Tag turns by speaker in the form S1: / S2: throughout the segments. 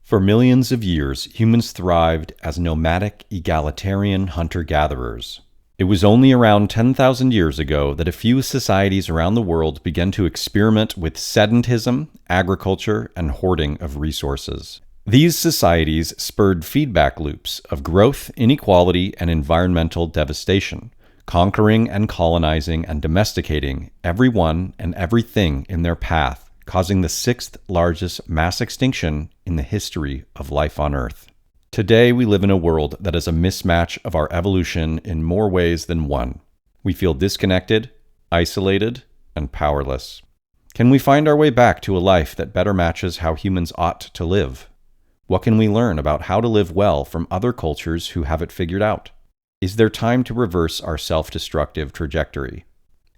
S1: For millions of years, humans thrived as nomadic, egalitarian hunter-gatherers. It was only around 10,000 years ago that a few societies around the world began to experiment with sedentism, agriculture, and hoarding of resources. These societies spurred feedback loops of growth, inequality, and environmental devastation, conquering and colonizing and domesticating everyone and everything in their path, causing the sixth largest mass extinction in the history of life on Earth. Today, we live in a world that is a mismatch of our evolution in more ways than one. We feel disconnected, isolated, and powerless. Can we find our way back to a life that better matches how humans ought to live? What can we learn about how to live well from other cultures who have it figured out? Is there time to reverse our self-destructive trajectory?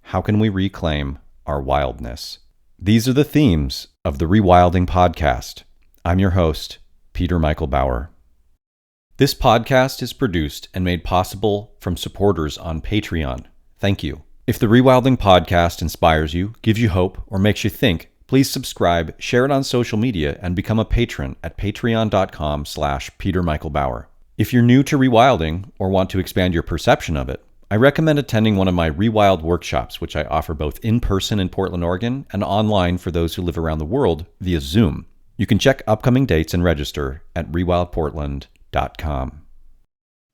S1: How can we reclaim our wildness? These are the themes of the Rewilding Podcast. I'm your host, Peter Michael Bauer. This podcast is produced and made possible from supporters on Patreon. Thank you. If the Rewilding Podcast inspires you, gives you hope, or makes you think, please subscribe, share it on social media, and become a patron at patreon.com/PeterMichaelBauer. If you're new to rewilding or want to expand your perception of it, I recommend attending one of my Rewild workshops, which I offer both in person in Portland, Oregon, and online for those who live around the world via Zoom. You can check upcoming dates and register at rewildportland.com.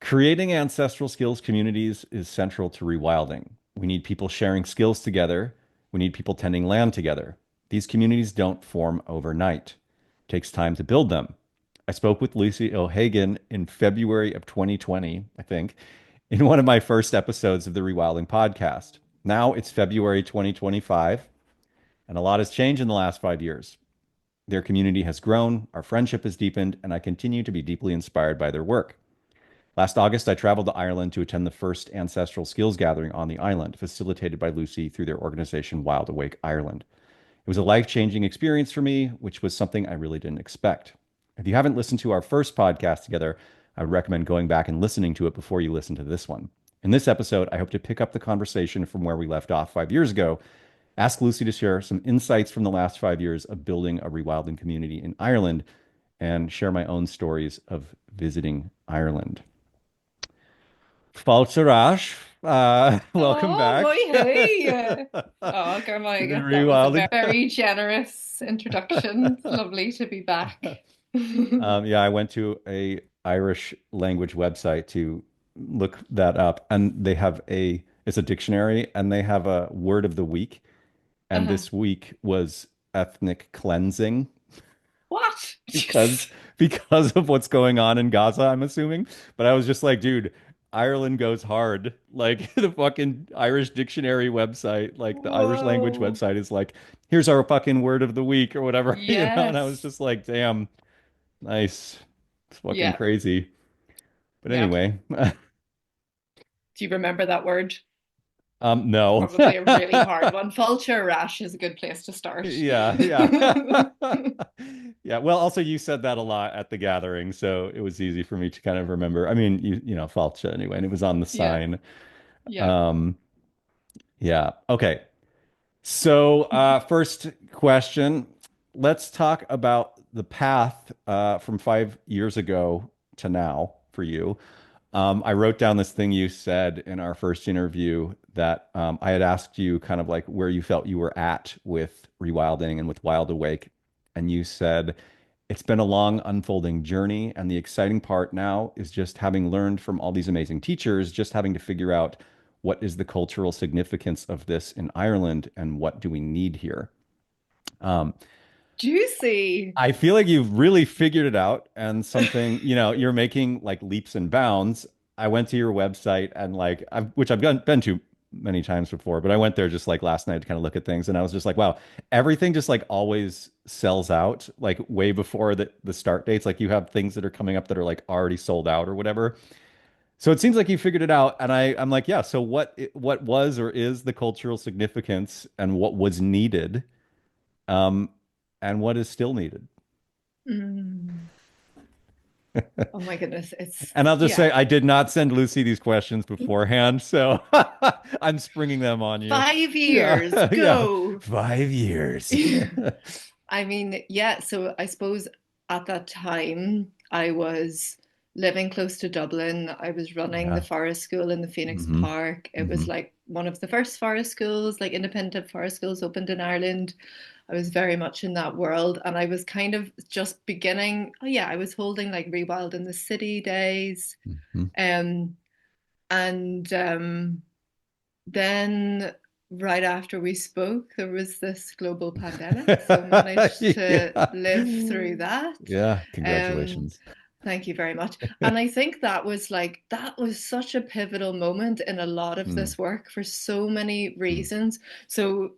S1: Creating ancestral skills communities is central to rewilding. We need people sharing skills together. We need people tending land together. These communities don't form overnight. It takes time to build them. I spoke with Lucy O'Hagan in February of 2020, I think, in one of my first episodes of the Rewilding Podcast. Now it's February 2025, and a lot has changed in the last 5 years. Their community has grown, our friendship has deepened, and I continue to be deeply inspired by their work. Last August, I traveled to Ireland to attend the first ancestral skills gathering on the island, facilitated by Lucy through their organization Wild Awake Ireland. It was a life-changing experience for me, which was something I really didn't expect. If you haven't listened to our first podcast together, I would recommend going back and listening to it before you listen to this one. In this episode, I hope to pick up the conversation from where we left off 5 years ago, ask Lucy to share some insights from the last 5 years of building a rewilding community in Ireland, and share my own stories of visiting Ireland. Falcharash, welcome back.
S2: Hey. Oh, Garmai, that was a very generous introduction. It's lovely to be back.
S1: Yeah, I went to a Irish language website to look that up, and they have it's a dictionary, and they have a word of the week, and this week was ethnic cleansing.
S2: What?
S1: because of what's going on in Gaza, I'm assuming. But I was just like, dude, Ireland goes hard. Like the fucking Irish dictionary website, like the Irish language website is like, here's our fucking word of the week or whatever.
S2: Yes.
S1: You know? And I was just like, damn, nice. It's fucking crazy. But anyway.
S2: Do you remember that word?
S1: No.
S2: Probably a really hard one. Vulture rash is a good place to start.
S1: Yeah. Yeah. Well, also you said that a lot at the gathering, so it was easy for me to kind of remember. I mean, you know, Falcha anyway, and it was on the sign.
S2: Yeah.
S1: Yeah. Okay. So, first question, let's talk about the path from 5 years ago to now for you. I wrote down this thing you said in our first interview that I had asked you kind of like where you felt you were at with rewilding and with Wild Awake. And you said, it's been a long unfolding journey. And the exciting part now is just having learned from all these amazing teachers, just having to figure out what is the cultural significance of this in Ireland and what do we need here.
S2: Juicy.
S1: I feel like you've really figured it out, and something, you know, you're making like leaps and bounds. I went to your website and like, which I've been to many times before, but I went there just like last night to kind of look at things, and I was just like, wow, everything just like always sells out like way before the start dates. Like you have things that are coming up that are like already sold out or whatever. So it seems like you figured it out, and I'm like, yeah. So what was or is the cultural significance, and what was needed? And what is still needed.
S2: Oh my goodness.
S1: And I'll just say, I did not send Lucy these questions beforehand, so I'm springing them on you.
S2: 5 years, go.
S1: Yeah. 5 years.
S2: I mean, yeah, so I suppose at that time, I was living close to Dublin. I was running the
S1: Yeah.
S2: forest school in the Phoenix
S1: Mm-hmm.
S2: Park. It
S1: Mm-hmm.
S2: was like one of the first forest schools, like independent forest schools opened in Ireland. I was very much in that world, and I was kind of just beginning. Oh yeah, I was holding like Rewild in the City days,
S1: Mm-hmm.
S2: um, and then right after we spoke, there was this global pandemic. So managed to
S1: Yeah.
S2: live through that.
S1: Yeah.
S2: Um,
S1: Congratulations.
S2: Thank you very much. And I think that was such a pivotal moment in a lot of
S1: Mm.
S2: this work for so many
S1: Mm.
S2: reasons. So,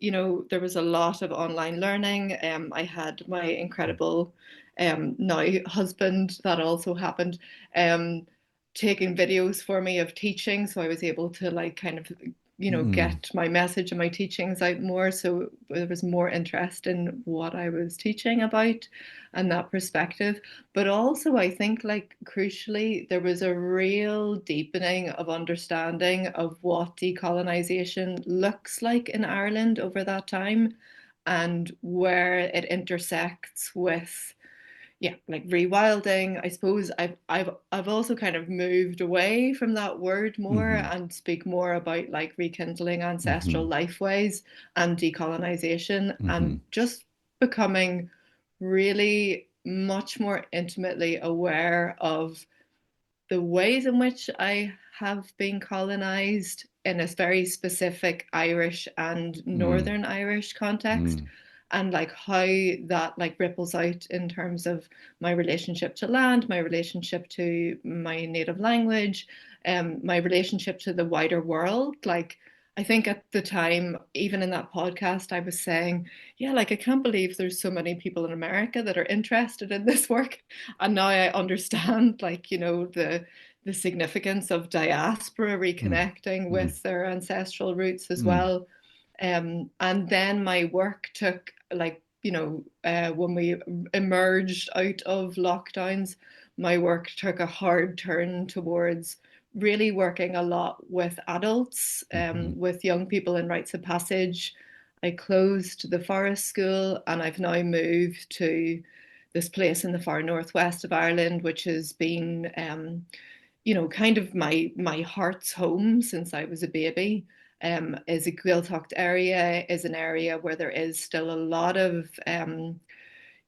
S2: there was a lot of online learning. I had my incredible now husband, that also happened, um, taking videos for me of teaching. So I was able to like kind of
S1: Mm.
S2: get my message and my teachings out more. So there was more interest in what I was teaching about and that perspective. But also, I think, like, crucially, there was a real deepening of understanding of what decolonization looks like in Ireland over that time and where it intersects with, yeah, like rewilding. I suppose I've also kind of moved away from that word more
S1: Mm-hmm.
S2: and speak more about like rekindling
S1: Mm-hmm.
S2: ancestral lifeways and decolonization
S1: Mm-hmm.
S2: and just becoming really much more intimately aware of the ways in which I have been colonized in a very specific Irish and
S1: Mm.
S2: Northern Irish context,
S1: Mm.
S2: and like how that like ripples out in terms of my relationship to land, my relationship to my native language, my relationship to the wider world. Like, I think at the time, even in that podcast, I was saying, yeah, like I can't believe there's so many people in America that are interested in this work. And now I understand, like, the significance of diaspora
S1: Mm.
S2: reconnecting
S1: Mm.
S2: with their ancestral roots as
S1: Mm.
S2: well. And then my work took, like, when we emerged out of lockdowns, my work took a hard turn towards really working a lot with adults,
S1: Mm-hmm.
S2: with young people in rites of passage. I closed the forest school and I've now moved to this place in the far northwest of Ireland, which has been, kind of my heart's home since I was a baby. Is a Gaeltacht area, is an area where there is still a lot of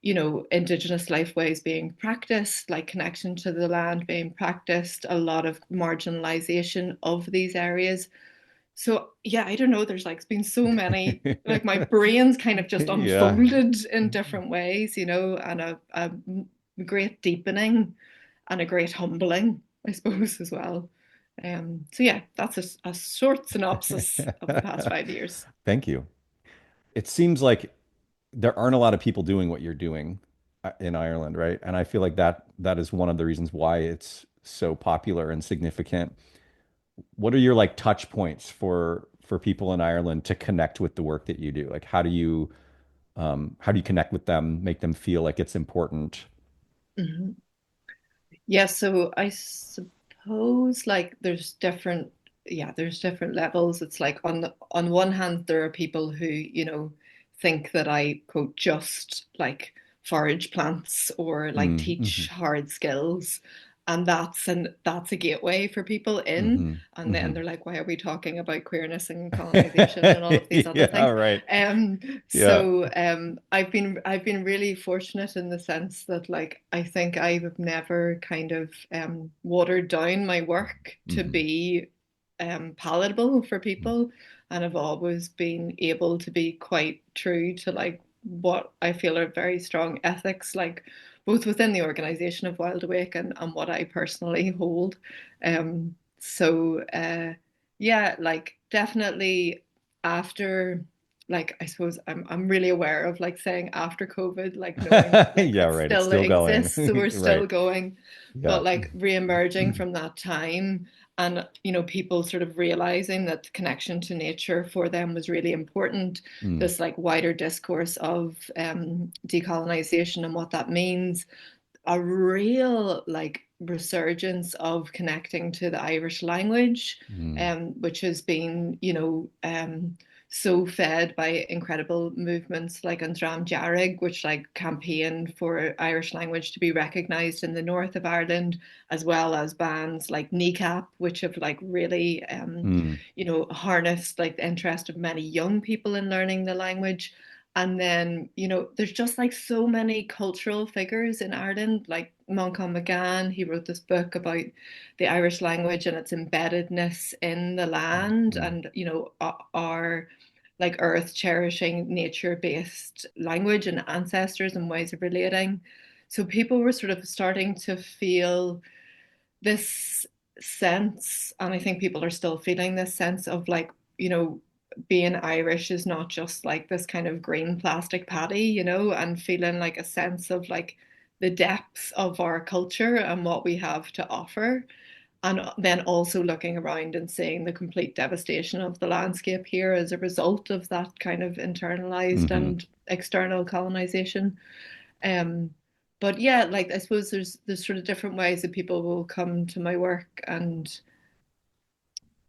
S2: indigenous lifeways being practiced, like connection to the land being practiced, a lot of marginalization of these areas. So yeah, I don't know, there's like been so many, like my brain's kind of just
S1: Yeah.
S2: unfolded in different ways, and a great deepening and a great humbling, I suppose, as well. So yeah, that's a short synopsis of the past 5 years.
S1: Thank you. It seems like there aren't a lot of people doing what you're doing in Ireland, right? And I feel like that is one of the reasons why it's so popular and significant. What are your like touch points for people in Ireland to connect with the work that you do? Like how do you connect with them, make them feel like it's important?
S2: Mhm. Yeah, so I suppose like there's different levels. It's like on one hand there are people who, think that I quote just like forage plants or like
S1: Mm,
S2: teach
S1: hmm.
S2: hard skills. And that's a gateway for people in.
S1: Hmm.
S2: And then
S1: Hmm.
S2: they're like, why are we talking about queerness and colonization and all of these other
S1: Yeah,
S2: things?
S1: right.
S2: Um,
S1: Yeah.
S2: I've been really fortunate in the sense that like I think I've never kind of watered down my work to
S1: Hmm.
S2: be palatable for people, and I've always been able to be quite true to like what I feel are very strong ethics, like both within the organization of Wild Awake and what I personally hold. So yeah, like definitely after, like I suppose I'm really aware of like saying after COVID, like knowing that like
S1: Yeah,
S2: it
S1: right. It's
S2: still
S1: still going.
S2: exists, so we're still
S1: Right.
S2: going,
S1: Yeah.
S2: but like re-emerging from that time and people sort of realizing that the connection to nature for them was really important.
S1: Mm,
S2: This like wider discourse of decolonization and what that means, a real like resurgence of connecting to the Irish language,
S1: mm,
S2: which has been, so fed by incredible movements like Andram Jarrig, which like campaigned for Irish language to be recognised in the north of Ireland, as well as bands like Kneecap, which have like really,
S1: Mm,
S2: harnessed like the interest of many young people in learning the language. And then, there's just like so many cultural figures in Ireland, like Moncton McGann. He wrote this book about the Irish language and its embeddedness in the land,
S1: mm,
S2: and, our like earth cherishing, nature based language and ancestors and ways of relating. So people were sort of starting to feel this sense, and I think people are still feeling this sense of like, being Irish is not just like this kind of green plastic paddy, and feeling like a sense of like the depths of our culture and what we have to offer. And then also looking around and seeing the complete devastation of the landscape here as a result of that kind of internalized
S1: hmm.
S2: and external colonization. Um, but yeah, like I suppose there's sort of different ways that people will come to my work, and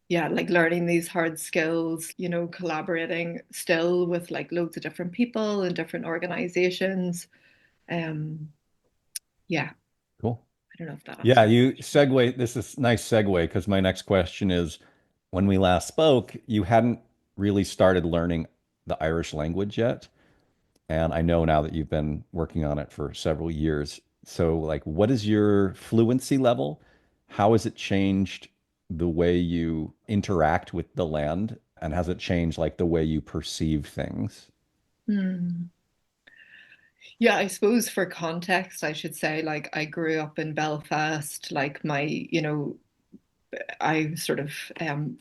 S2: yeah, like learning these hard skills, collaborating still with like loads of different people and different organizations. Um, yeah,
S1: Cool.
S2: I don't know if that
S1: Yeah,
S2: answers your
S1: you
S2: question.
S1: segue. This is nice segue because my next question is, when we last spoke, you hadn't really started learning the Irish language yet. And I know now that you've been working on it for several years. So, like, what is your fluency level? How has it changed the way you interact with the land? And has it changed like the way you perceive things?
S2: Hmm. Yeah, I suppose for context, I should say, like, I grew up in Belfast. Like, I sort of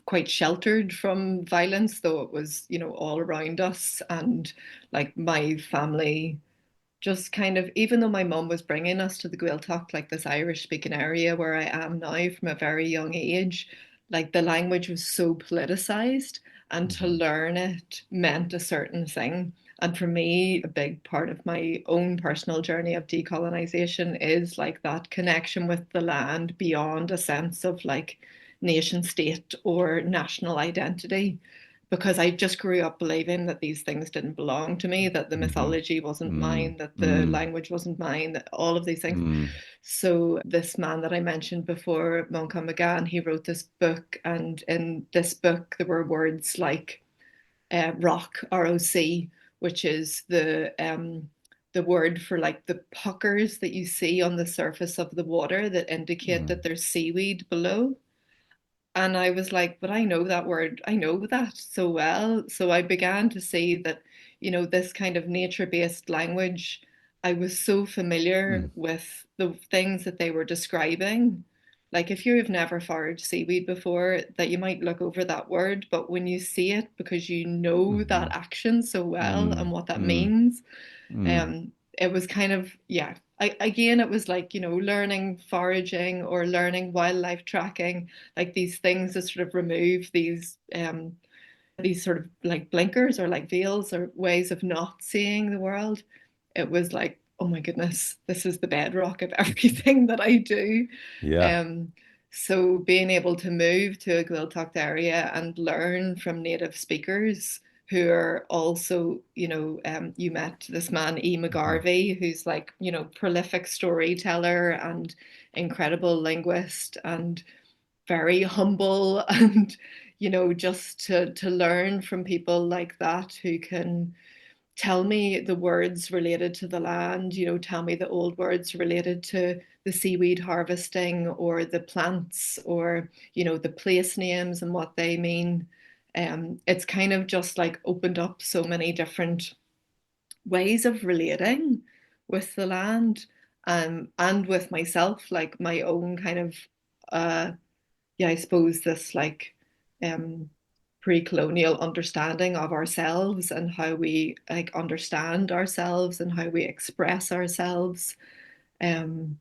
S2: quite sheltered from violence, though it was, all around us. And like, my family just kind of, even though my mum was bringing us to the Gaeltacht, like this Irish speaking area where I am now from a very young age, like the language was so politicized, and to
S1: Hmm.
S2: learn it meant a certain thing. And for me, a big part of my own personal journey of decolonization is like that connection with the land beyond a sense of like nation state or national identity, because I just grew up believing that these things didn't belong to me, that the
S1: Hmm.
S2: mythology wasn't
S1: Mm,
S2: mine, that the
S1: mm,
S2: language wasn't mine, that all of these things.
S1: mm,
S2: So this man that I mentioned before, Moncton McGann, he wrote this book, and in this book there were words like rock, ROC, which is the word for like the puckers that you see on the surface of the water that indicate
S1: mm,
S2: that there's seaweed below. And I was like, but I know that word, I know that so well. So I began to see that, this kind of nature based language, I was so familiar
S1: mm,
S2: with the things that they were describing. Like if you've never foraged seaweed before, that you might look over that word, but when you see it, because you know that
S1: mhm,
S2: action so well and
S1: mm,
S2: what that
S1: mm,
S2: means,
S1: mm,
S2: it was kind of, yeah. Again, it was like, learning foraging or learning wildlife tracking, like these things that sort of remove these sort of like blinkers or like veils or ways of not seeing the world. It was like, oh my goodness, this is the bedrock of everything that I do.
S1: yeah.
S2: Um, so being able to move to a Gaeltacht area and learn from native speakers who are also, you met this man, E.
S1: Mhm,
S2: McGarvey, who's like, prolific storyteller and incredible linguist and very humble and, just to learn from people like that who can tell me the words related to the land, tell me the old words related to the seaweed harvesting or the plants or, the place names and what they mean. It's kind of just like opened up so many different ways of relating with the land, and with myself, like my own kind of, uh, yeah, I suppose this like um pre-colonial understanding of ourselves and how we like understand ourselves and how we express ourselves. Um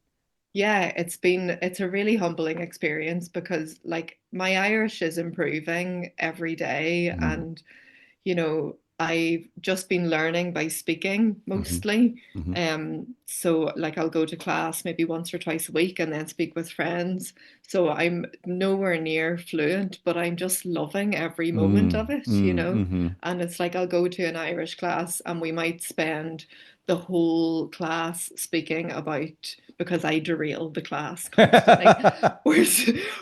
S2: yeah, it's a really humbling experience because like my Irish is improving every day,
S1: mm,
S2: and I've just been learning by speaking
S1: Hmm.
S2: mostly.
S1: Hmm.
S2: So like I'll go to class maybe once or twice a week and then speak with friends. So I'm nowhere near fluent, but I'm just loving every moment
S1: Mm,
S2: of it, you
S1: mm,
S2: know?
S1: hmm.
S2: And it's like I'll go to an Irish class and we might spend the whole class speaking about, because I derail the class constantly. We're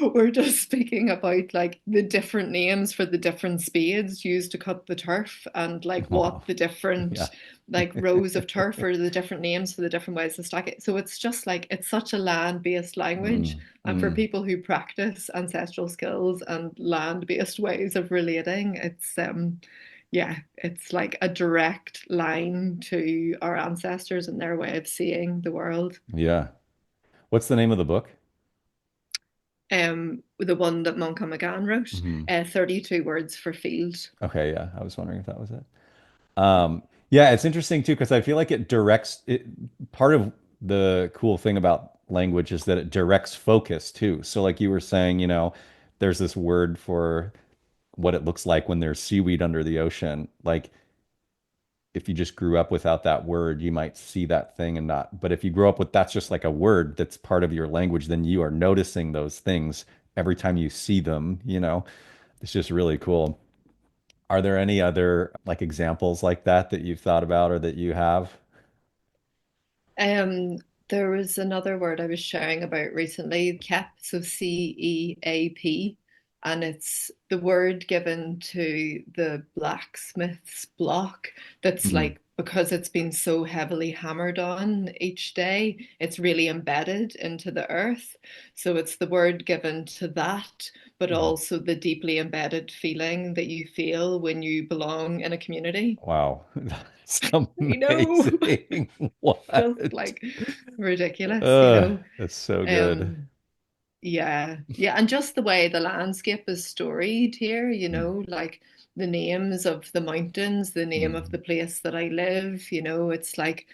S2: we're just speaking about like the different names for the different spades used to cut the turf, and like
S1: Oh,
S2: what the different
S1: yeah.
S2: like rows of turf are, the different names for the different ways to stack it. So it's just like it's such a land-based language,
S1: Mm,
S2: and for
S1: mm.
S2: people who practice ancestral skills and land-based ways of relating, it's yeah, it's like a direct line to our ancestors and their way of seeing the world.
S1: Yeah. What's the name of the book?
S2: The one that Monka McGann wrote,
S1: Hmm.
S2: 32 words for field.
S1: Okay, yeah. I was wondering if that was it. Yeah, it's interesting too because I feel like it directs it. Part of the cool thing about language is that it directs focus too. So, like you were saying, there's this word for what it looks like when there's seaweed under the ocean. Like if you just grew up without that word, you might see that thing and not. But if you grow up with that's just like a word that's part of your language, then you are noticing those things every time you see them, It's just really cool. Are there any other like examples like that that you've thought about or that you have?
S2: Um, there was another word I was sharing about recently, CEP, so CEAP, and it's the word given to the blacksmith's block that's
S1: Mm,
S2: like, because it's been so heavily hammered on each day, it's really embedded into the earth. So it's the word given to that, but
S1: mm.
S2: also the deeply embedded feeling that you feel when you belong in a community.
S1: Wow, that's
S2: You know,
S1: amazing.
S2: just
S1: What?
S2: like ridiculous, you know.
S1: That's so good.
S2: Um, yeah, yeah, and just the way the landscape is storied here, you
S1: Mm,
S2: know, like the names of the mountains, the name of the
S1: mm.
S2: place that I live, you know, it's like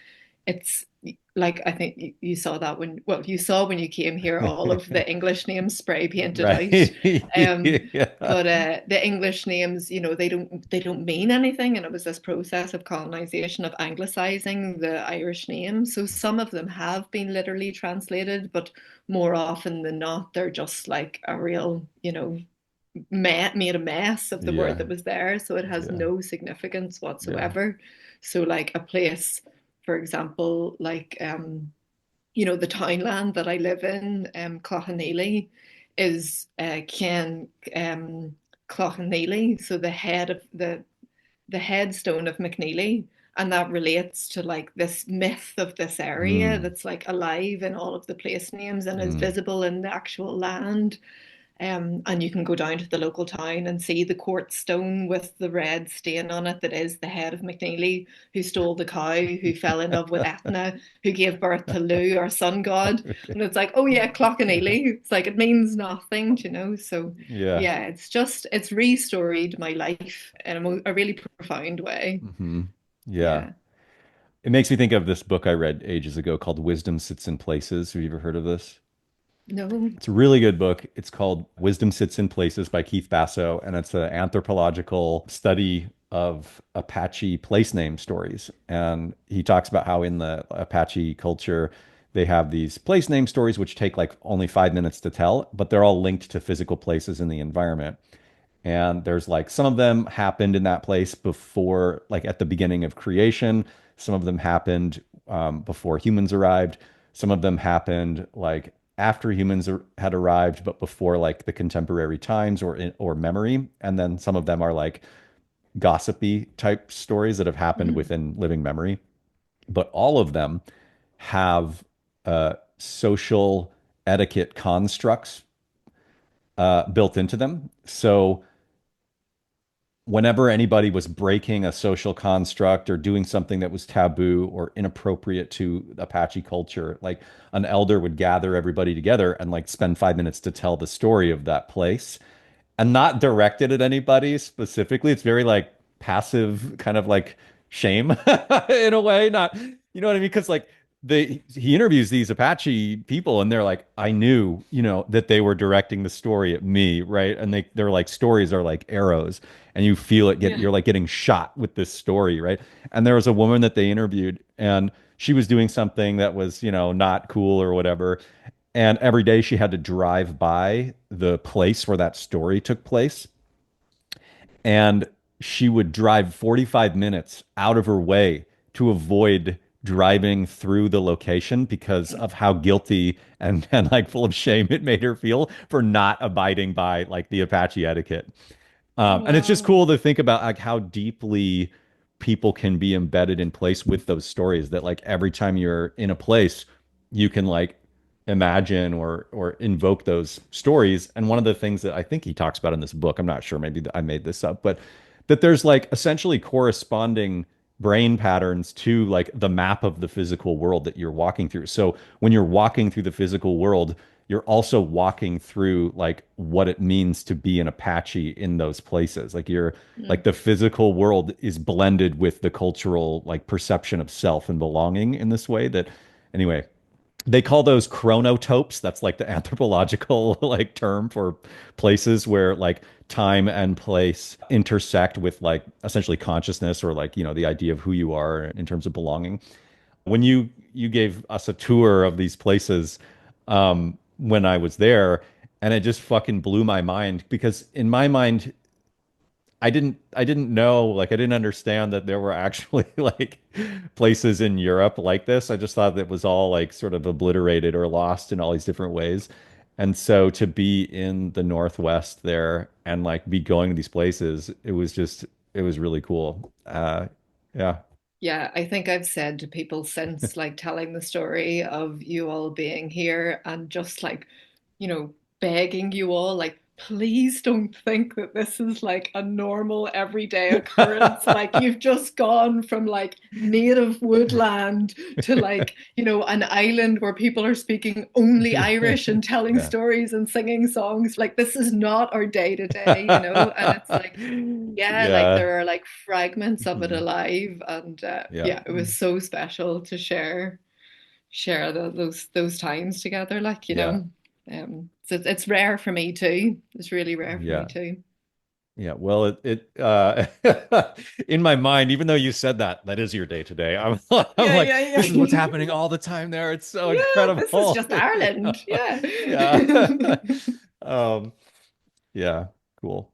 S2: I think you saw that when, well, you saw when you came here all of the English names spray painted out.
S1: Right. Yeah.
S2: But the English names, you know, they don't mean anything, and it was this process of colonization of anglicizing the Irish names. So some of them have been literally translated, but more often than not, they're just like a real, you know, made a mess of the word
S1: Yeah.
S2: that was there. So it has
S1: Yeah.
S2: no significance
S1: Yeah.
S2: whatsoever. So, like a place, for example, like, you know, the townland that I live in, Cloghaneely, is Ken Cloghaneely, so the head of the headstone of McNeely, and that relates to like this myth of this area
S1: Mm,
S2: that's like alive in all of the place names and is
S1: mm.
S2: visible in the actual land. And you can go down to the local town and see the quartz stone with the red stain on it that is the head of McNeely, who stole the cow, who fell in love with Etna, who gave birth to Lu, our sun god. And it's like, oh yeah, Cloghaneely. It's like it means nothing, you know? So
S1: Yeah.
S2: yeah, it's restoried my life in a really profound way.
S1: Hmm. Yeah.
S2: Yeah.
S1: It makes me think of this book I read ages ago called Wisdom Sits in Places. Have you ever heard of this?
S2: No.
S1: It's a really good book. It's called Wisdom Sits in Places by Keith Basso, and it's an anthropological study of Apache place name stories. And he talks about how in the Apache culture, they have these place name stories which take like only 5 minutes to tell, but they're all linked to physical places in the environment. And there's like some of them happened in that place before, like at the beginning of creation. Some of them happened before humans arrived. Some of them happened like after humans had arrived, but before like the contemporary times or memory. And then some of them are like gossipy type stories that have happened
S2: Mm.
S1: within living memory. But all of them have social etiquette constructs built into them. So whenever anybody was breaking a social construct or doing something that was taboo or inappropriate to Apache culture, like an elder would gather everybody together and like spend 5 minutes to tell the story of that place and not directed at anybody specifically. It's very like passive, kind of like shame in a way. Not, you know what I mean? Because like he interviews these Apache people and they're like, I knew, that they were directing the story at me, right? And they're like stories are like arrows and you feel it
S2: Yeah.
S1: you're like getting shot with this story, right? And there was a woman that they interviewed and she was doing something that was, not cool or whatever. And every day she had to drive by the place where that story took place and she would drive 45 minutes out of her way to avoid driving through the location because of how guilty and like full of shame it made her feel for not abiding by like the Apache etiquette. And it's just
S2: Wow.
S1: cool to think about like how deeply people can be embedded in place with those stories that like every time you're in a place, you can like imagine or invoke those stories. And one of the things that I think he talks about in this book, I'm not sure, maybe I made this up, but that there's like essentially corresponding brain patterns to like the map of the physical world that you're walking through. So when you're walking through the physical world, you're also walking through like what it means to be an Apache in those places. Like you're like
S2: Mm.
S1: the physical world is blended with the cultural like perception of self and belonging in this way that anyway, they call those chronotopes. That's like the anthropological like term for places where like time and place intersect with like essentially consciousness or like, the idea of who you are in terms of belonging. When you gave us a tour of these places when I was there, and it just fucking blew my mind because in my mind, I didn't know, like I didn't understand that there were actually like places in Europe like this. I just thought that it was all like sort of obliterated or lost in all these different ways. And so to be in the Northwest there and like be going to these places, it was really cool. Yeah.
S2: Yeah, I think I've said to people since, like telling the story of you all being here and just like, you know, begging you all, like, please don't think that this is like a normal everyday occurrence. Like, you've just gone from like native woodland to like, an island where people are speaking only Irish and telling
S1: Yeah.
S2: stories and singing songs. Like, this is not our day to day, and it's like, yeah, like
S1: Yeah.
S2: there are like fragments of it
S1: Mhm.
S2: alive, and
S1: Yeah.
S2: yeah, it was so special to share those times together. Like,
S1: Yeah.
S2: so it's rare for me too. It's really rare for me
S1: Yeah.
S2: too.
S1: Yeah, well, in my mind, even though you said that, that is your day to day. I'm
S2: Yeah,
S1: like,
S2: yeah,
S1: this is what's
S2: yeah.
S1: happening all the time there. It's so
S2: Yeah, this is
S1: incredible.
S2: just Ireland. Yeah.
S1: Yeah. Um, yeah, cool.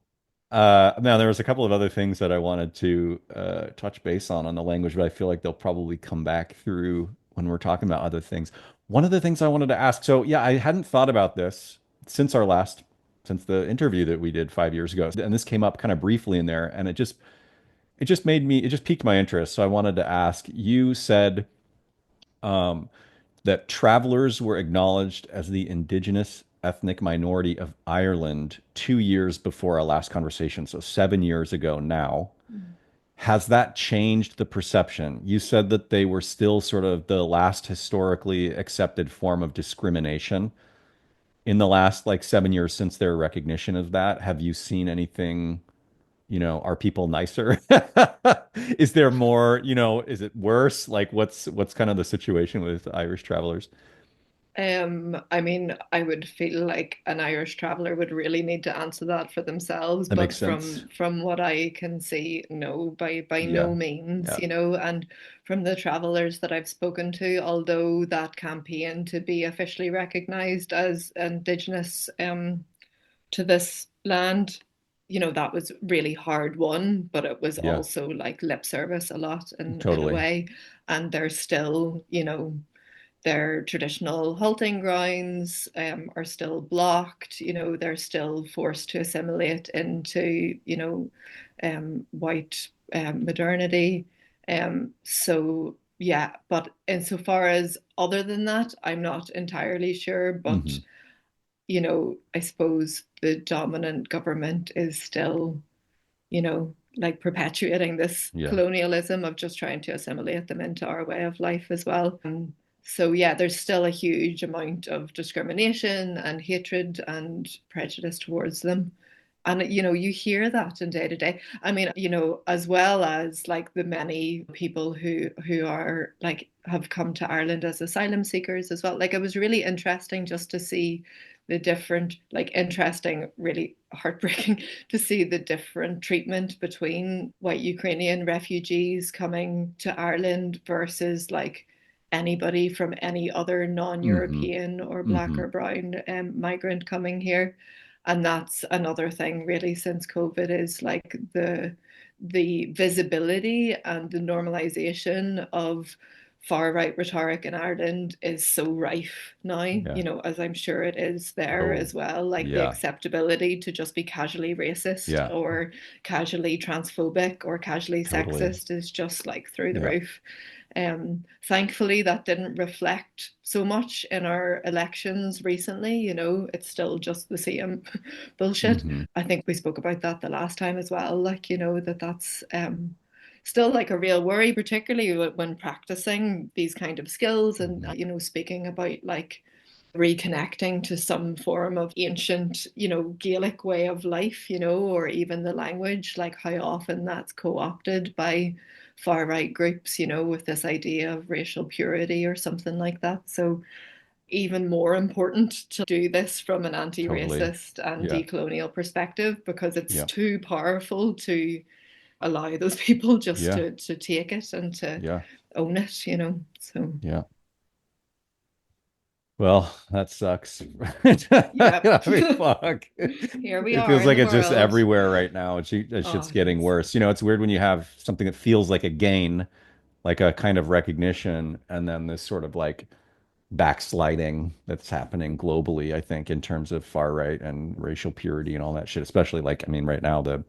S1: Now there was a couple of other things that I wanted to touch base on the language, but I feel like they'll probably come back through when we're talking about other things. One of the things I wanted to ask, so yeah, I hadn't thought about this since since the interview that we did 5 years ago, and this came up kind of briefly in there, and it just piqued my interest. So I wanted to ask. You said um, that travelers were acknowledged as the indigenous ethnic minority of Ireland 2 years before our last conversation, so 7 years ago now. Has that changed the perception? You said that they were still sort of the last historically accepted form of discrimination. In the last like 7 years since their recognition of that, have you seen anything, are people nicer? Is there more, is it worse? Like what's kind of the situation with Irish travelers?
S2: I mean, I would feel like an Irish traveler would really need to answer that for themselves,
S1: That
S2: but
S1: makes sense.
S2: from what I can see, no, by no
S1: Yeah.
S2: means,
S1: Yeah.
S2: and from the travelers that I've spoken to, although that campaign to be officially recognized as Indigenous to this land, that was really hard won, but it was
S1: Yeah.
S2: also like lip service a lot in a
S1: Totally.
S2: way, and there's still, their traditional halting grounds are still blocked. They're still forced to assimilate into, white modernity. So, yeah, but insofar as other than that, I'm not entirely sure. But,
S1: Hmm.
S2: I suppose the dominant government is still, like perpetuating this
S1: Yeah.
S2: colonialism of just trying to assimilate them into our way of life as well. So yeah, there's still a huge amount of discrimination and hatred and prejudice towards them. And you hear that in day to day. I mean, as well as like the many people who are like have come to Ireland as asylum seekers as well. Like it was really interesting just to see the different, like interesting, really heartbreaking to see the different treatment between white Ukrainian refugees coming to Ireland versus like anybody from any other
S1: Mm-hmm.
S2: non-European or black
S1: Mm-hmm.
S2: or brown migrant coming here. And that's another thing really since COVID is like the visibility and the normalization of far right rhetoric in Ireland is so rife now,
S1: Yeah.
S2: as I'm sure it is there
S1: Oh,
S2: as well. Like the
S1: yeah.
S2: acceptability to just be casually racist
S1: Yeah.
S2: or casually transphobic or casually
S1: Totally.
S2: sexist is just like through the
S1: Yeah.
S2: roof. Thankfully, that didn't reflect so much in our elections recently. It's still just the same bullshit.
S1: Mm-hmm.
S2: I think we spoke about that the last time as well. Like, that's still like a real worry, particularly when practicing these kind of skills and,
S1: Mm-hmm.
S2: speaking about like reconnecting to some form of ancient, Gaelic way of life, or even the language, like how often that's co-opted by far right groups, with this idea of racial purity or something like that. So even more important to do this from an
S1: Totally.
S2: anti-racist and
S1: Yeah.
S2: decolonial perspective because it's
S1: Yeah.
S2: too powerful to allow those people just
S1: Yeah.
S2: to take it and to
S1: Yeah.
S2: own it. So
S1: Yeah. Well, that sucks.
S2: yeah.
S1: I mean, fuck.
S2: Here we
S1: It
S2: are
S1: feels
S2: in
S1: like
S2: the
S1: it's just
S2: world.
S1: everywhere right now. That
S2: Oh,
S1: shit's
S2: it
S1: getting
S2: is.
S1: worse. It's weird when you have something that feels like a gain, like a kind of recognition, and then this sort of like backsliding that's happening globally, I think, in terms of far right and racial purity and all that shit. Especially like, I mean, right now, the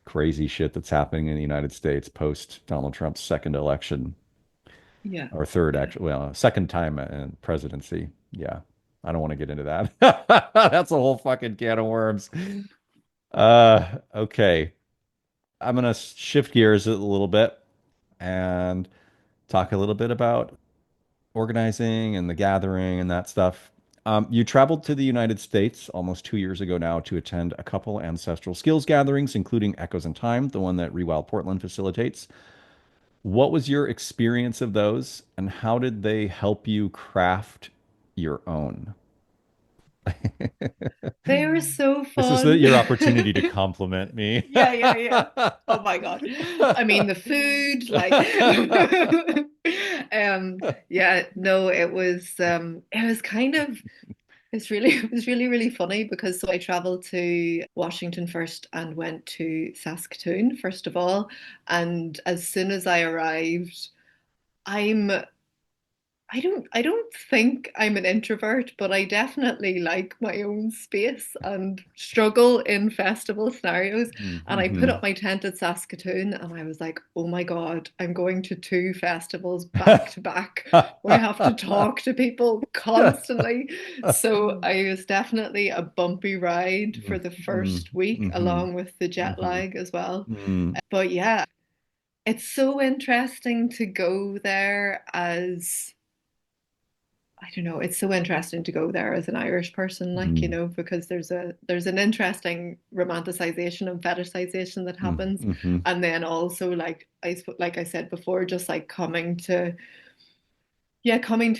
S1: crazy shit that's happening in the United States post Donald Trump's second election
S2: Yeah.
S1: or third,
S2: Yeah.
S1: actually, well, second time in presidency. Yeah. I don't want to get into that. That's a whole fucking can of worms. Okay. I'm gonna shift gears a little bit and talk a little bit about organizing and the gathering and that stuff. You traveled to the United States almost 2 years ago now to attend a couple ancestral skills gatherings, including Echoes in Time, the one that Rewild Portland facilitates. What was your experience of those, and how did they help you craft your own?
S2: They were so
S1: This is
S2: fun.
S1: your opportunity to compliment me.
S2: Yeah, yeah, yeah. Oh my God. I mean the food, like yeah, no, it was kind of it was really, really funny because so I traveled to Washington first and went to Saskatoon first of all. And as soon as I arrived, I'm I don't think I'm an introvert, but I definitely like my own space and struggle in festival scenarios. And I put
S1: Mm-hmm.
S2: up my tent at Saskatoon and I was like, oh my God, I'm going to two festivals back to back where I have to talk to people constantly. So I was definitely a bumpy ride for the
S1: Mm-hmm.
S2: first week,
S1: Mm-hmm.
S2: along with the jet
S1: Mm-hmm.
S2: lag as well.
S1: Mm.
S2: But yeah, it's so interesting to go there as I don't know, it's so interesting to go there as an Irish person, like,
S1: Mm.
S2: because there's an interesting romanticization and fetishization that happens.
S1: Mm-hmm.
S2: And then also like I said before, just like coming to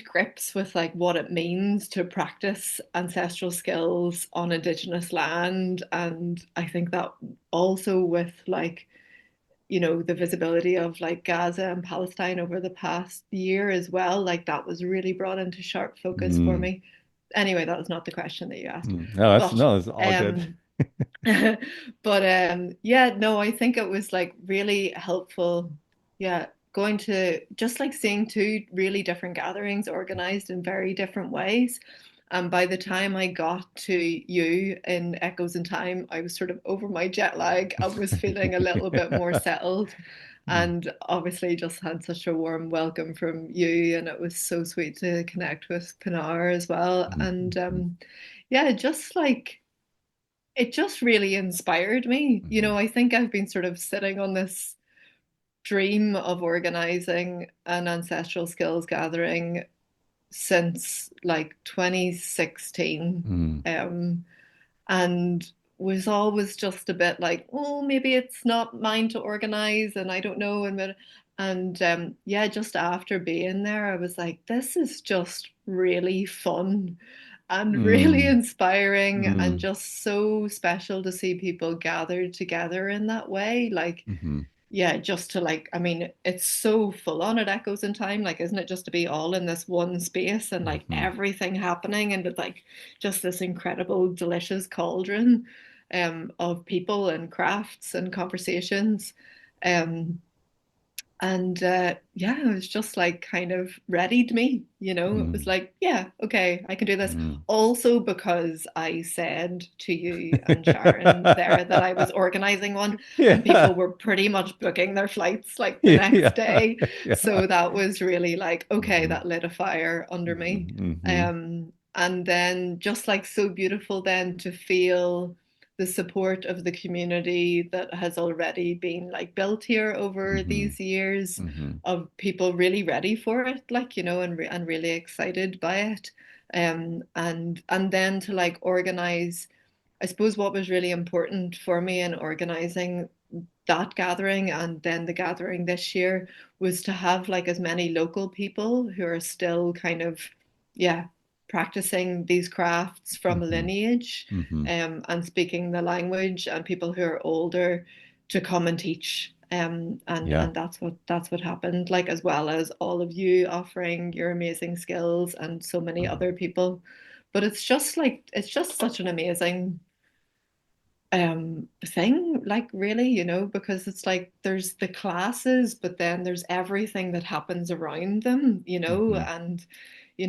S2: grips with like what it means to practice ancestral skills on Indigenous land. And I think that also with like the visibility of like Gaza and Palestine over the past year as well, like that was really brought into sharp focus for
S1: Mm.
S2: me. Anyway, that was not the question that you asked.
S1: Mm. No, that's
S2: But
S1: no, that's all good.
S2: um yeah, no, I think it was like really helpful. Yeah, going to just like seeing two really different gatherings organized in very different ways. And by the time I got to you in Echoes in Time, I was sort of over my jet lag. I was feeling a little bit more settled
S1: Mm.
S2: and obviously just had such a warm welcome from you. And it was so sweet to connect with Pinar as well. And
S1: Mm-hmm.
S2: yeah, just like it just really inspired me.
S1: Mm-hmm.
S2: I think I've been sort of sitting on this dream of organizing an ancestral skills gathering since like 2016.
S1: Mm.
S2: And was always just a bit like, oh, maybe it's not mine to organize, and I don't know. And yeah, just after being there, I was like, this is just really fun and really
S1: Mm,
S2: inspiring, and
S1: mm,
S2: just so special to see people gathered together in that way. Like,
S1: mm-hmm,
S2: yeah, just to like, I mean, it's so full on, it echoes in time, like, isn't it, just to be all in this one space and like
S1: mm-hmm,
S2: everything happening, and with like just this incredible delicious cauldron of people and crafts and conversations. um and yeah, it was just like kind of readied me, it was
S1: mm,
S2: like, yeah, okay, I can do this.
S1: mm.
S2: Also because I said to you and Sharon there that I was organizing one, and
S1: Yeah.
S2: people were pretty much booking their flights like the next
S1: Yeah.
S2: day.
S1: Yeah.
S2: So that was really like, okay,
S1: Mm-hmm,
S2: that lit a fire under me.
S1: mm-hmm,
S2: And then just like so beautiful then to feel the support of the community that has already been like built here over
S1: mm-hmm,
S2: these years,
S1: mm-hmm,
S2: of people really ready for it, like, and really excited by it. And then to like organize, I suppose what was really important for me in organizing that gathering and then the gathering this year was to have like as many local people who are still kind of, yeah, practicing these crafts from a
S1: mm-hmm,
S2: lineage,
S1: mm-hmm.
S2: and speaking the language, and people who are older to come and teach.
S1: Yeah.
S2: And that's what happened, like, as well as all of you offering your amazing skills and so many
S1: Mm-hmm.
S2: other people. But it's just such an amazing thing, like, really, because it's like there's the classes, but then there's everything that happens around them,
S1: Mm-hmm.
S2: and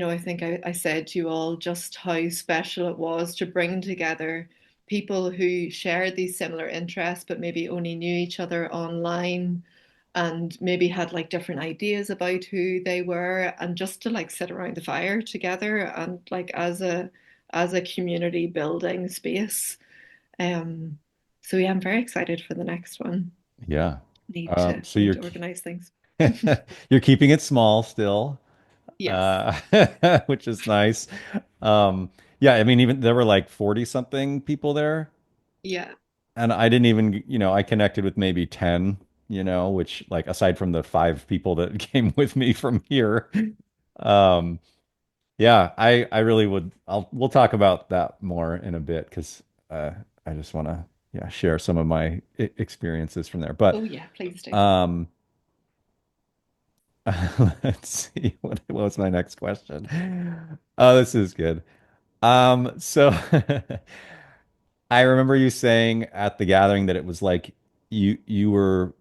S2: I think I said to you all just how special it was to bring together people who shared these similar interests but maybe only knew each other online, and maybe had like different ideas about who they were, and just to like sit around the fire together and like as a community building space. um, so yeah, I'm very excited for the next one.
S1: Yeah.
S2: Need to
S1: So
S2: need
S1: you're
S2: to organize things.
S1: you're keeping it small still,
S2: Yes.
S1: uh, which is nice. Um, yeah, I mean, even there were like 40 something people there,
S2: Yeah.
S1: and I didn't even, I connected with maybe 10, which like aside from the five people that came with me from here. Um, yeah, I really would. We'll talk about that more in a bit because I just want to, yeah, share some of my experiences from there. But
S2: Oh yeah, please do.
S1: um, let's see, what was my next question? Oh, this is good. So I remember you saying at the gathering that it was like you were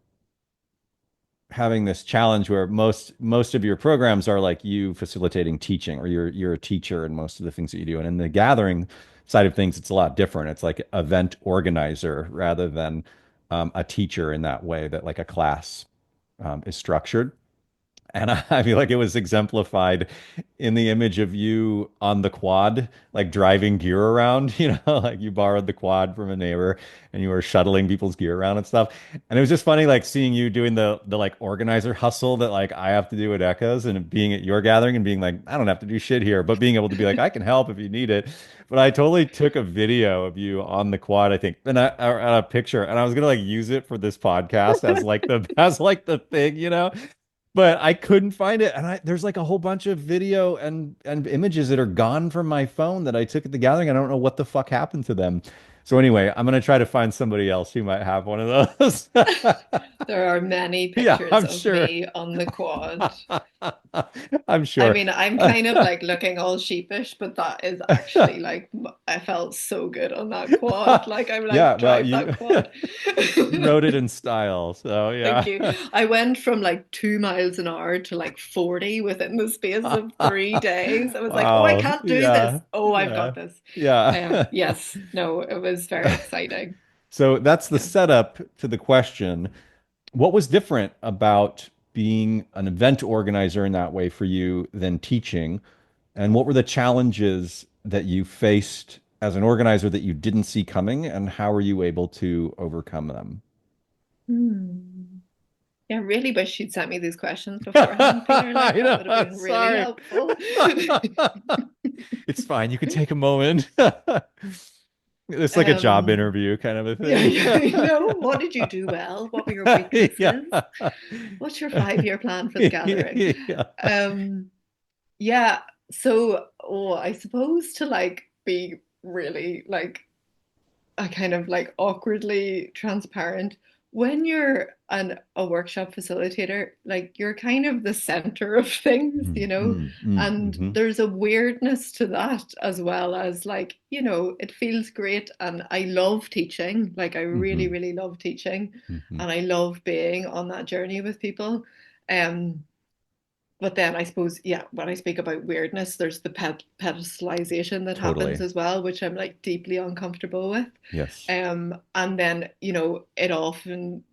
S1: having this challenge where most of your programs are like you facilitating teaching, or you're a teacher in most of the things that you do. And in the gathering side of things, it's a lot different. It's like event organizer rather than a teacher in that way that like a class is structured. And I feel like it was exemplified in the image of you on the quad, like driving gear around, like you borrowed the quad from a neighbor and you were shuttling people's gear around and stuff. And it was just funny, like seeing you doing the like organizer hustle that like I have to do at Echoes, and being at your gathering and being like, I don't have to do shit here, but being able to be like, I can help if you need it. But I totally took a video of you on the quad, I think, and or a picture, and I was gonna like use it for this podcast as like the as like the thing, but I couldn't find it. And there's like a whole bunch of video and images that are gone from my phone that I took at the gathering. I don't know what the fuck happened to them. So anyway, I'm gonna try to find somebody else who might have one of those.
S2: There are many
S1: Yeah,
S2: pictures
S1: I'm
S2: of
S1: sure.
S2: me on the quad.
S1: I'm
S2: I
S1: sure.
S2: mean, I'm kind of like looking all sheepish, but that is actually like, I felt so good on that quad. Like, I'm
S1: Yeah,
S2: like,
S1: well,
S2: drive that quad.
S1: you wrote it in style. So
S2: Thank
S1: yeah.
S2: you. I went from like 2 miles an hour to like 40 within the space of 3 days. I was like, oh, I
S1: Wow.
S2: can't do this.
S1: Yeah.
S2: Oh, I've
S1: Yeah.
S2: got this.
S1: Yeah.
S2: Yes, no, it was very exciting.
S1: So that's the
S2: Yeah.
S1: setup to the question. What was different about being an event organizer in that way for you than teaching? And what were the challenges that you faced as an organizer that you didn't see coming? And how were you able to overcome them?
S2: Hmm. Yeah, I really wish you'd sent me these questions beforehand, Peter. Like,
S1: I
S2: that would have
S1: know,
S2: been really
S1: sorry.
S2: helpful.
S1: It's fine. You can take a moment. It's like a job
S2: Um,
S1: interview kind of a
S2: yeah,
S1: thing.
S2: yeah, what did you do well? What were your weaknesses?
S1: Yeah.
S2: What's your 5-year plan for the gathering?
S1: Yeah.
S2: Um, yeah, so I suppose to like be really like a kind of like awkwardly transparent when you're a workshop facilitator, like you're kind of the center of things,
S1: Mm, mm,
S2: and
S1: mhm,
S2: there's a weirdness to that as well as like, it feels great and I love teaching. Like I really,
S1: mhm,
S2: really love teaching
S1: mhm.
S2: and I love being on that journey with people. Um, but then I suppose, yeah, when I speak about weirdness, there's the pedestalization that happens
S1: Totally.
S2: as well, which I'm like deeply uncomfortable with.
S1: Yes.
S2: And then, it often,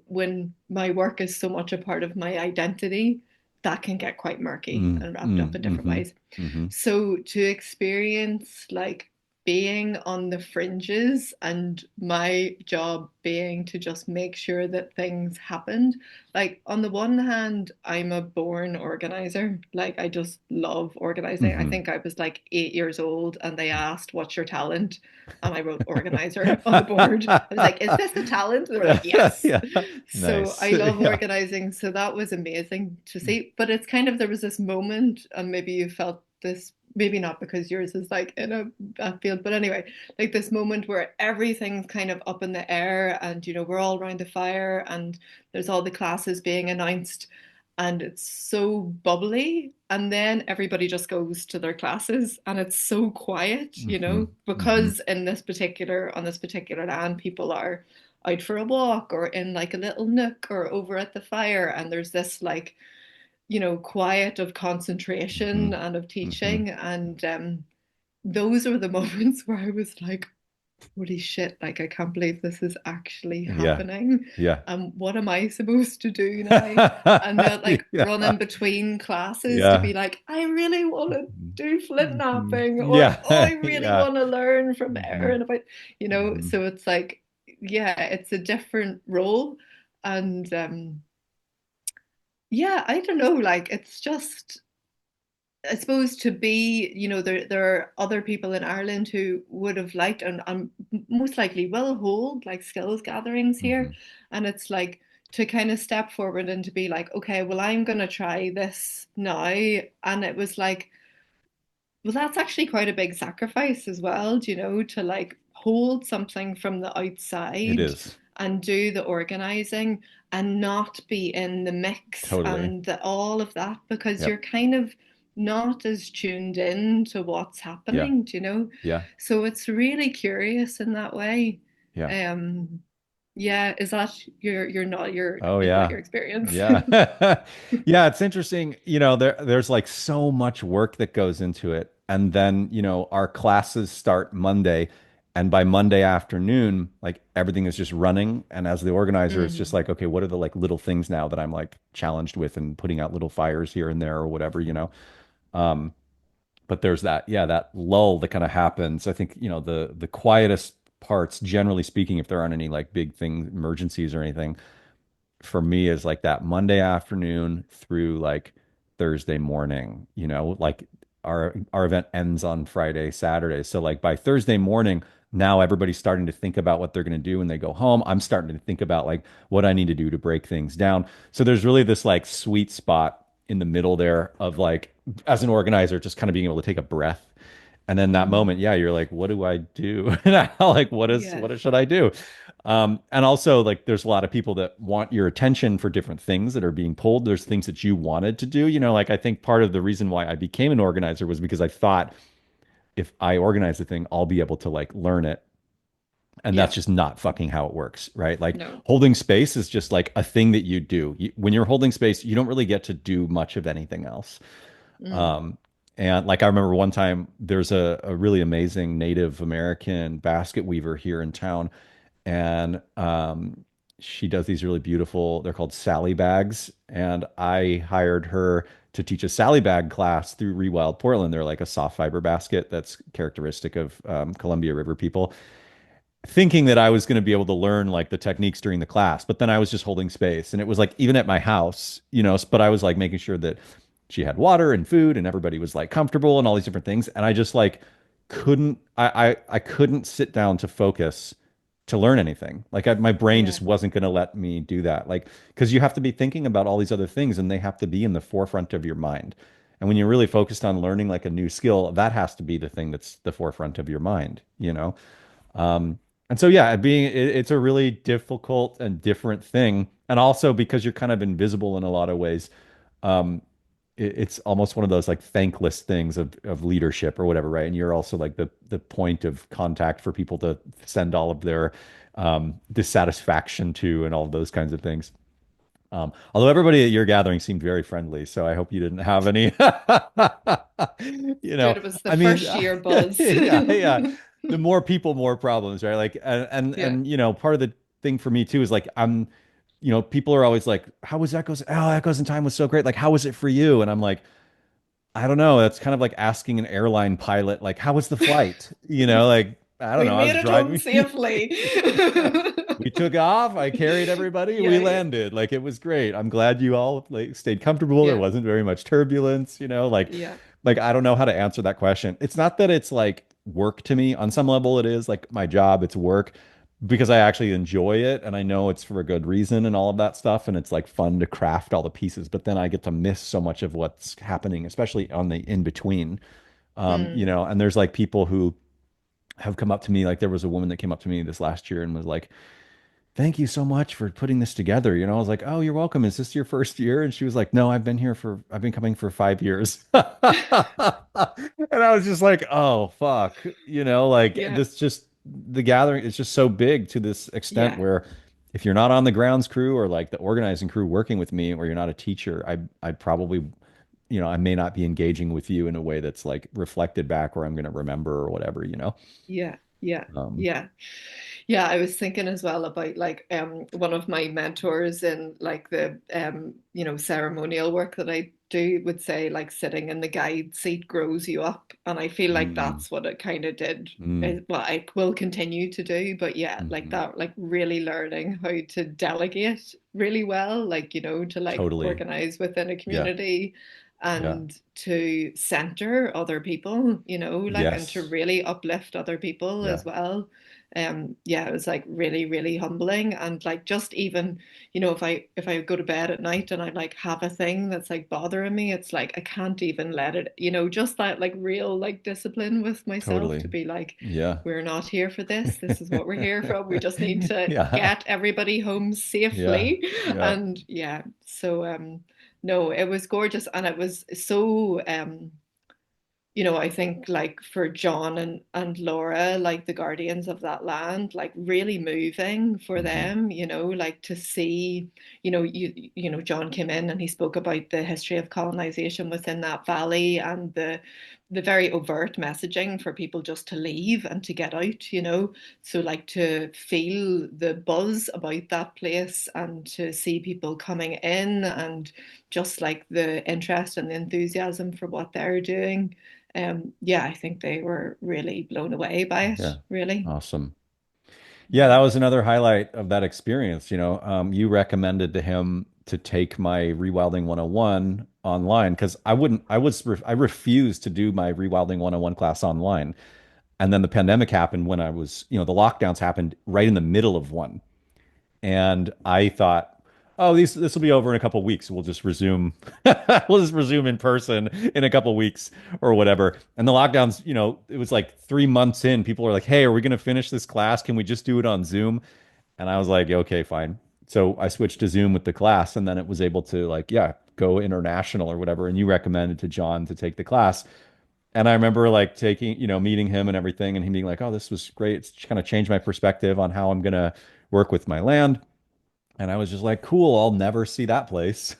S2: when my work is so much a part of my identity, that can get quite murky
S1: Mm,
S2: and wrapped
S1: mm,
S2: up in different
S1: mhm,
S2: ways.
S1: mhm,
S2: So to experience like being on the fringes and my job being to just make sure that things happened. Like on the one hand, I'm a born organizer. Like I just love organizing. I
S1: mhm.
S2: think I was like 8 years old and they asked, "What's your talent?" And I wrote organizer on the board. I was like, "Is this a talent?" They were like, "Yes."
S1: Yeah.
S2: So
S1: Nice.
S2: I love
S1: Yeah.
S2: organizing. So that was amazing to see. But it's kind of, there was this moment, and maybe you felt this, maybe not because yours is like in a field, but anyway, like this moment where everything's kind of up in the air and, we're all around the fire and there's all the classes being announced and it's so bubbly. And then everybody just goes to their classes and it's so quiet,
S1: Mhm, mhm,
S2: because on this particular land, people are out for a walk or in like a little nook or over at the fire. And there's this like, quiet of concentration
S1: mhm,
S2: and of
S1: mhm.
S2: teaching. And those are the moments where I was like, holy shit, like I can't believe this is actually
S1: Yeah.
S2: happening.
S1: Yeah.
S2: What am I supposed to do now? And they're like running
S1: Yeah.
S2: between classes to
S1: Yeah.
S2: be like, I really want to do flip
S1: Mhm.
S2: napping, or
S1: Yeah.
S2: oh, I really
S1: Yeah.
S2: want to learn from
S1: Mhm,
S2: Erin about,
S1: mhm.
S2: so it's like, yeah, it's a different role. And yeah, I don't know, like it's just, I suppose to be, there are other people in Ireland who would have liked and most likely will hold like skills gatherings here.
S1: Mhm.
S2: And it's like to kind of step forward and to be like, okay, well, I'm going to try this now. And it was like, well, that's actually quite a big sacrifice as well, to like hold something from the
S1: It
S2: outside
S1: is.
S2: and do the organizing and not be in the mix
S1: Totally.
S2: and all of that because
S1: Yep.
S2: you're kind of not as tuned in to what's
S1: Yeah.
S2: happening,
S1: Yeah.
S2: So it's really curious in that way.
S1: Yeah.
S2: Um, yeah, is that you're not your
S1: Oh
S2: is that
S1: yeah.
S2: your experience?
S1: Yeah. Yeah, it's interesting. There's like so much work that goes into it. And then, our classes start Monday. And by Monday afternoon, like everything is just running. And as the organizer, it's just
S2: Mm,
S1: like, okay, what are the like little things now that I'm like challenged with and putting out little fires here and there or whatever. Um, but there's that, yeah, that lull that kind of happens. I think, the quietest parts, generally speaking, if there aren't any like big thing emergencies or anything, for me is like that Monday afternoon through like Thursday morning, like our event ends on Friday, Saturday. So like by Thursday morning, now everybody's starting to think about what they're going to do when they go home. I'm starting to think about like what I need to do to break things down. So there's really this like sweet spot in the middle there of like as an organizer just kind of being able to take a breath. And then that
S2: mm,
S1: moment, yeah, you're like, what do I do? Like,
S2: yeah.
S1: what should I do? And also, like, there's a lot of people that want your attention for different things that are being pulled. There's things that you wanted to do. Like, I think part of the reason why I became an organizer was because I thought if I organize the thing, I'll be able to like learn it. And that's
S2: Yeah.
S1: just not fucking how it works, right? Like,
S2: No.
S1: holding space is just like a thing that you do. When you're holding space, you don't really get to do much of anything else.
S2: Mm,
S1: Um, and like I remember one time, there's a really amazing Native American basket weaver here in town, and she does these really beautiful. They're called Sally bags, and I hired her to teach a Sally bag class through Rewild Portland. They're like a soft fiber basket that's characteristic of Columbia River people, thinking that I was going to be able to learn like the techniques during the class, but then I was just holding space. And it was like, even at my house, but I was like making sure that she had water and food and everybody was like comfortable and all these different things. And I just like I couldn't sit down to focus to learn anything. Like my brain
S2: Yeah.
S1: just wasn't going to let me do that. Like, because you have to be thinking about all these other things and they have to be in the forefront of your mind. And when you're really focused on learning like a new skill, that has to be the thing that's the forefront of your mind, you know? Um, and so, yeah, it's a really difficult and different thing. And also because you're kind of invisible in a lot of ways, um, it's almost one of those like thankless things of leadership or whatever, right? And you're also like the point of contact for people to send all of their dissatisfaction to and all of those kinds of things. Although everybody at your gathering seemed very friendly, so I hope you didn't have any, you
S2: Good.
S1: know,
S2: It was the
S1: I mean,
S2: first year buzz.
S1: yeah, yeah. The more people, more problems, right? Like,
S2: Yeah.
S1: you know, part of the thing for me too is like you know, people are always like, "How was Echoes? Oh, Echoes in Time was so great. Like, how was it for you?" And I'm like, I don't know. That's kind of like asking an airline pilot, like, how was the flight? You know, like, I don't
S2: We
S1: know. I
S2: made
S1: was
S2: it home
S1: driving.
S2: safely.
S1: Yeah. We took off. I carried everybody. We
S2: Yeah, yeah,
S1: landed. Like, it was great. I'm glad you all like stayed comfortable. There
S2: yeah,
S1: wasn't very much turbulence, you know,
S2: yeah,
S1: like I don't know how to answer that question. It's not that it's like work to me. On some level, it is like my job, it's work because I actually enjoy it and I know it's for a good reason and all of that stuff. And it's like fun to craft all the pieces, but then I get to miss so much of what's happening, especially on the in between. You
S2: mm.
S1: know, and there's like people who have come up to me, like there was a woman that came up to me this last year and was like, "Thank you so much for putting this together." You know, I was like, "Oh, you're welcome. Is this your first year?" And she was like, "No, I've been coming for 5 years." And I was just like, "Oh, fuck." You know, like
S2: Yeah,
S1: this just the gathering is just so big to this extent
S2: yeah,
S1: where if you're not on the grounds crew or like the organizing crew working with me or you're not a teacher, I'd probably, you know, I may not be engaging with you in a way that's like reflected back or I'm going to remember or whatever, you know.
S2: yeah, yeah,
S1: Um,
S2: yeah. Yeah, I was thinking as well about like one of my mentors in like the ceremonial work that I do would say like sitting in the guide seat grows you up, and I feel like
S1: mm,
S2: that's what it kind of did.
S1: mm,
S2: Well, I will continue to do, but yeah, like
S1: mhm.
S2: that, like really learning how to delegate really well, like to like
S1: Totally.
S2: organize within a
S1: Yeah.
S2: community
S1: Yeah.
S2: and to center other people, like and to
S1: Yes.
S2: really uplift other people
S1: Yeah.
S2: as well. Yeah, it was like really really humbling, and like just even if I go to bed at night and I like have a thing that's like bothering me, it's like I can't even let it, just that like real like discipline with myself
S1: Totally.
S2: to be like,
S1: Yeah.
S2: we're not here for this is what we're here for, we just need to
S1: Yeah.
S2: get everybody home
S1: Yeah.
S2: safely.
S1: Yeah.
S2: And yeah, so no, it was gorgeous, and it was so I think like for John and Laura, like the guardians of that land, like really moving for
S1: Hmm.
S2: them, like to see, John came in and he spoke about the history of colonization within that valley and the very overt messaging for people just to leave and to get out, So like to feel the buzz about that place and to see people coming in and just like the interest and the enthusiasm for what they're doing. Yeah, I think they were really blown away by it,
S1: Yeah.
S2: really.
S1: Awesome. Yeah, that was another highlight of that experience. You know, you recommended to him to take my Rewilding 101 online because I refused to do my Rewilding 101 class online. And then the pandemic happened when I was, you know, the lockdowns happened right in the middle of one. And I thought, oh, this will be over in a couple of weeks. We'll just resume. We'll just resume in person in a couple of weeks or whatever. And the lockdowns, you know, it was like 3 months in. People are like, "Hey, are we going to finish this class? Can we just do it on Zoom?" And I was like, "Okay, fine." So I switched to Zoom with the class, and then it was able to like, yeah, go international or whatever. And you recommended to John to take the class. And I remember like taking, you know, meeting him and everything, and him being like, "Oh, this was great. It's kind of changed my perspective on how I'm gonna work with my land." And I was just like, cool, I'll never see that place.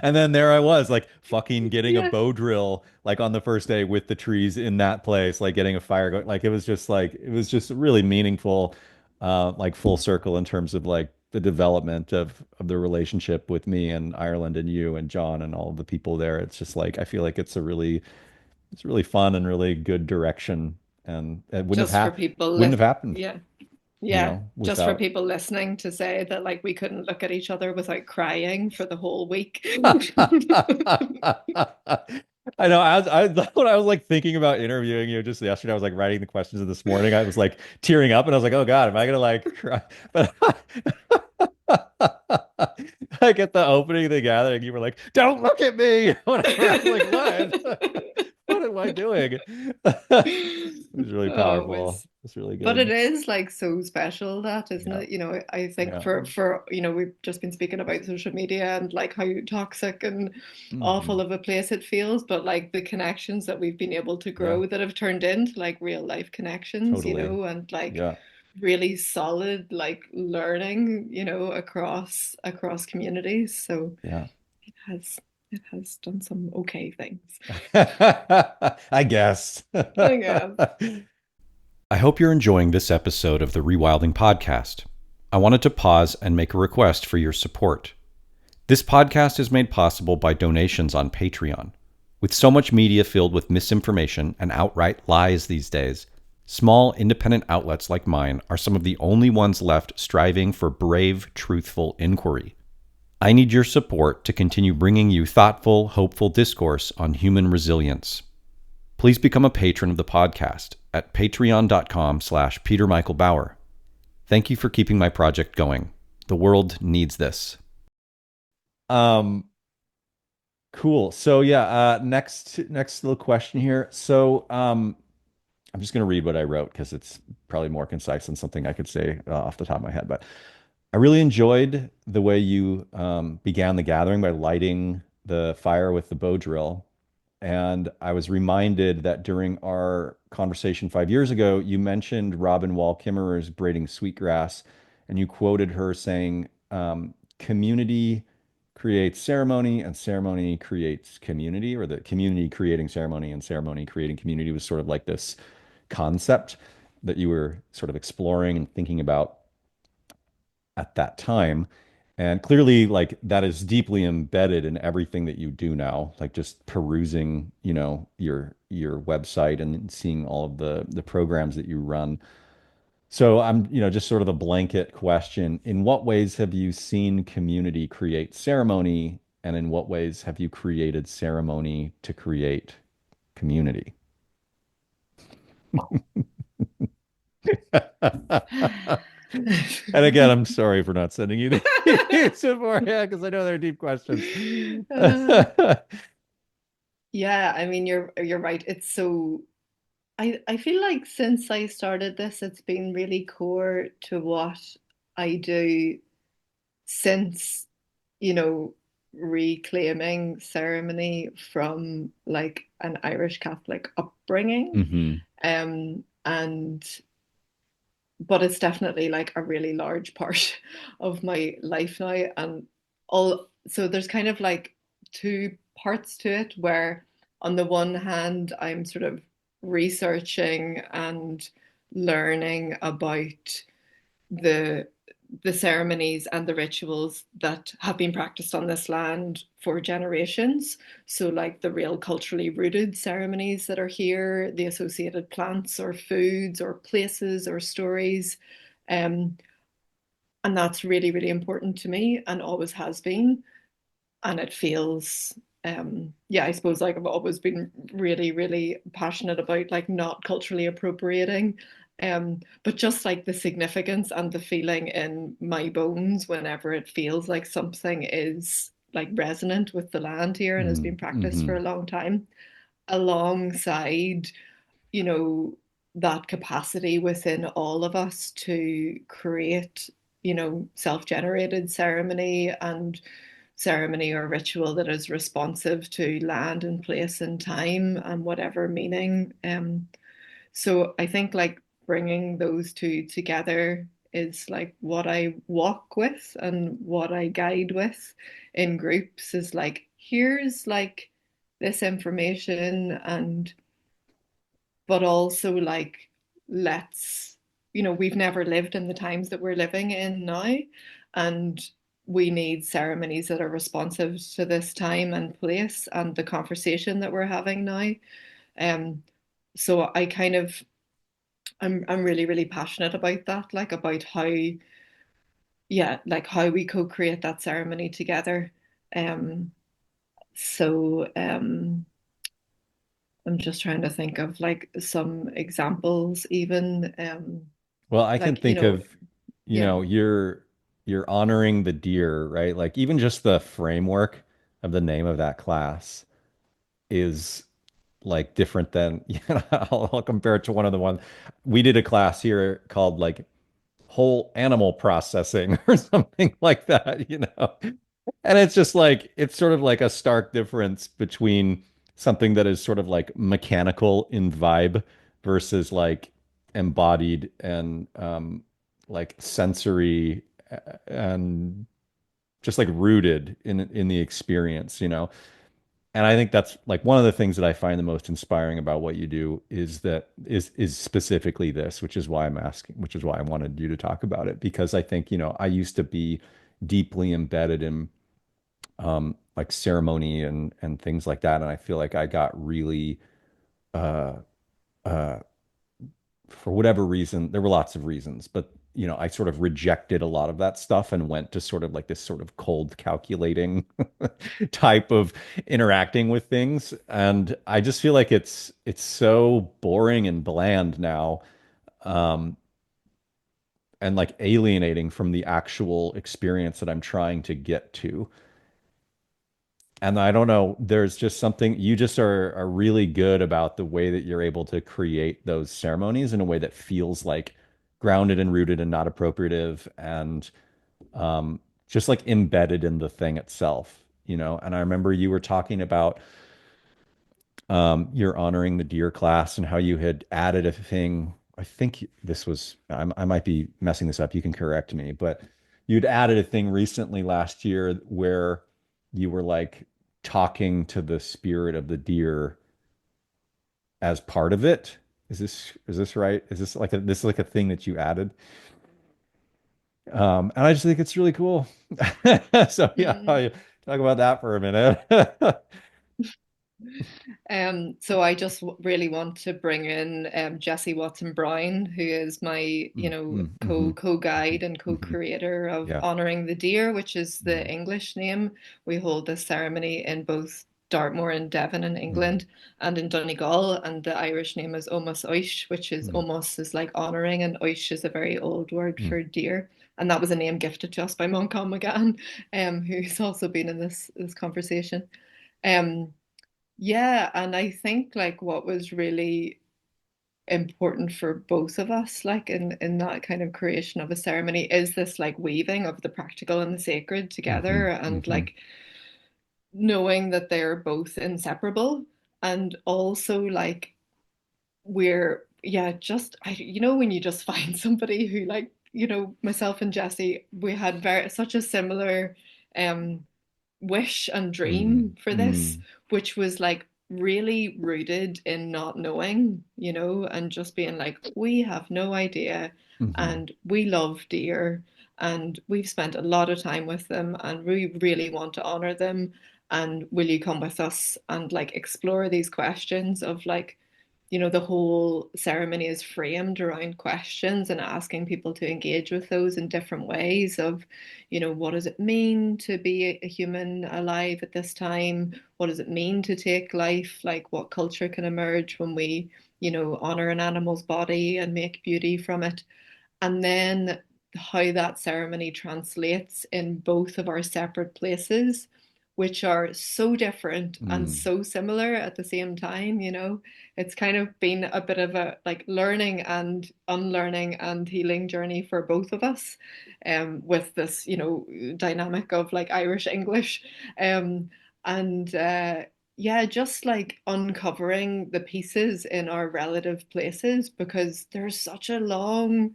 S1: And then there I was, like fucking getting a
S2: Yeah,
S1: bow drill, like on the first day with the trees in that place, like getting a fire going. Like, it was just really meaningful, like full circle in terms of like the development of the relationship with me and Ireland and you and John and all of the people there. It's just like, I feel like it's really fun and really good direction. And it
S2: just for people,
S1: wouldn't have happened,
S2: yeah,
S1: you
S2: yeah,
S1: know,
S2: just for
S1: without
S2: people listening to say that like we couldn't look at each other without crying for the whole week.
S1: I know. When I was like thinking about interviewing you just yesterday, I was like writing the questions this morning. I was like tearing up, and I was like, "Oh God, am I gonna like cry?" But like at the opening of the gathering, you were like, "Don't look at me," whatever. I was like, "What? What am I doing?" It was really
S2: Oh, it
S1: powerful.
S2: was,
S1: It's really
S2: but it
S1: good.
S2: is like so special that, isn't
S1: Yeah,
S2: it? I think
S1: yeah.
S2: for we've just been speaking about social media and like how toxic and awful
S1: Hmm.
S2: of a place it feels, but like the connections that we've been able to
S1: Yeah,
S2: grow that have turned into like real life connections,
S1: totally.
S2: and like
S1: Yeah,
S2: really solid like learning, across communities. So
S1: yeah.
S2: it has it has done some okay things.
S1: I guess.
S2: I guess.
S1: I hope you're enjoying this episode of the Rewilding Podcast. I wanted to pause and make a request for your support. This podcast is made possible by donations on Patreon. With so much media filled with misinformation and outright lies these days, small independent outlets like mine are some of the only ones left striving for brave, truthful inquiry. I need your support to continue bringing you thoughtful, hopeful discourse on human resilience. Please become a patron of the podcast at patreon.com/Peter Michael Bauer. Thank you for keeping my project going. The world needs this. Um, cool. So yeah, next little question here. So I'm just gonna read what I wrote because it's probably more concise than something I could say off the top of my head. But I really enjoyed the way you began the gathering by lighting the fire with the bow drill. And I was reminded that during our conversation 5 years ago, you mentioned Robin Wall Kimmerer's braiding sweetgrass, and you quoted her saying, community creates ceremony, and ceremony creates community, or the community creating ceremony and ceremony creating community was sort of like this concept that you were sort of exploring and thinking about at that time. And clearly, like that is deeply embedded in everything that you do now, like just perusing, your website and seeing all of the programs that you run. So I'm, just sort of a blanket question. In what ways have you seen community create ceremony, and in what ways have you created ceremony to create community? And again, I'm sorry for not sending you these beforehand because I know they're deep questions.
S2: Uh, yeah, I mean you're right. It's so I feel like since I started this, it's been really core to what I do since, you know, reclaiming ceremony from like an Irish Catholic upbringing.
S1: Hmm.
S2: And but it's definitely like a really large part of my life now. And all so there's kind of like two parts to it where on the one hand I'm sort of researching and learning about the the ceremonies and the rituals that have been practiced on this land for generations. So, like the real culturally rooted ceremonies that are here, the associated plants or foods or places or stories. Um, and that's really, really important to me and always has been. And it feels, yeah, I suppose like I've always been really, really passionate about like not culturally appropriating. But just like the significance and the feeling in my bones whenever it feels like something is like resonant with the land here and has been practiced for
S1: Hmm.
S2: a long time, alongside, you know, that capacity within all of us to create, self-generated ceremony and ceremony or ritual that is responsive to land and place and time and whatever meaning. So I think like bringing those two together is like what I walk with and what I guide with in groups is like, here's like this information and but also like let's we've never lived in the times that we're living in now, and we need ceremonies that are responsive to this time and place and the conversation that we're having now. So I kind of I'm really really passionate about that, like about how, yeah, like how we co-create that ceremony together. um so I'm just trying to think of like some examples, even
S1: Well, I can
S2: like,
S1: think of,
S2: yeah.
S1: you're honoring the deer, right? Like even just the framework of the name of that class is like different than, I'll compare it to one of the ones we did a class here called like whole animal processing or something like that, you know? And it's just like, it's sort of like a stark difference between something that is sort of like mechanical in vibe versus like embodied and like sensory and just like rooted in the experience, you know? And I think that's like one of the things that I find the most inspiring about what you do is that is specifically this, which is why I'm asking, which is why I wanted you to talk about it, because I think, I used to be deeply embedded in like ceremony and things like that. And I feel like I got really uh uh for whatever reason, there were lots of reasons, but I sort of rejected a lot of that stuff and went to sort of like this sort of cold calculating type of interacting with things. And I just feel like it's so boring and bland now, um, and like alienating from the actual experience that I'm trying to get to. And I don't know, there's just something you just are really good about the way that you're able to create those ceremonies in a way that feels like grounded and rooted and not appropriative and just like embedded in the thing itself, you know? And I remember you were talking about you're honoring the deer class and how you had added a thing. I think this was, I might be messing this up. You can correct me, but you'd added a thing recently last year where you were like talking to the spirit of the deer as part of it. Is this right? Is this like this is like a thing that you added? And I just think it's really cool. So yeah,
S2: Mm.
S1: talk about that for a minute.
S2: So I just really want to bring in Jessie Watson Brown, who is my,
S1: Mm, mm,
S2: co-guide and
S1: mhm.
S2: co-creator of
S1: Yeah.
S2: Honoring the Deer, which is the
S1: Mm,
S2: English name. We hold this ceremony in both Dartmoor and Devon in
S1: mm,
S2: England and in Donegal, and the Irish name is Omas Oish, which is
S1: mm,
S2: Omas is like honoring, and Oish is a very old word
S1: mm,
S2: for deer. And that was a name gifted to us by Moncon McGann, who's also been in this conversation. Um, yeah, and I think like what was really important for both of us, like in that kind of creation of a ceremony, is this like weaving of the practical and the sacred
S1: mhm,
S2: together, and
S1: mhm,
S2: like knowing that they're both inseparable, and also like we're yeah, just when you just find somebody who like myself and Jesse, we had very such a similar um wish and
S1: mm,
S2: dream for this,
S1: mm,
S2: which was like really rooted in not knowing, and just being like, we have no idea,
S1: mhm,
S2: and we love deer, and we've spent a lot of time with them, and we really want to honor them. And will you come with us and like explore these questions of like, the whole ceremony is framed around questions and asking people to engage with those in different ways of, what does it mean to be a human alive at this time? What does it mean to take life? Like what culture can emerge when we, honor an animal's body and make beauty from it? And then how that ceremony translates in both of our separate places, which are so different and
S1: mm.
S2: so similar at the same time. It's kind of been a bit of a like learning and unlearning and healing journey for both of us, with this dynamic of like Irish English, and yeah, just like uncovering the pieces in our relative places, because there's such a long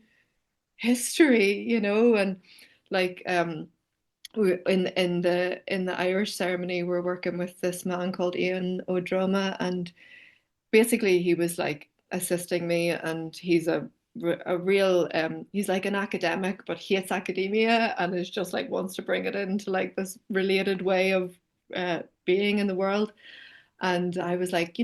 S2: history, and like in the Irish ceremony, we're working with this man called Ian O'Droma, and basically he was like assisting me, and he's a real he's like an academic but hates academia and is just like wants to bring it into like this related way of being in the world. And I was like,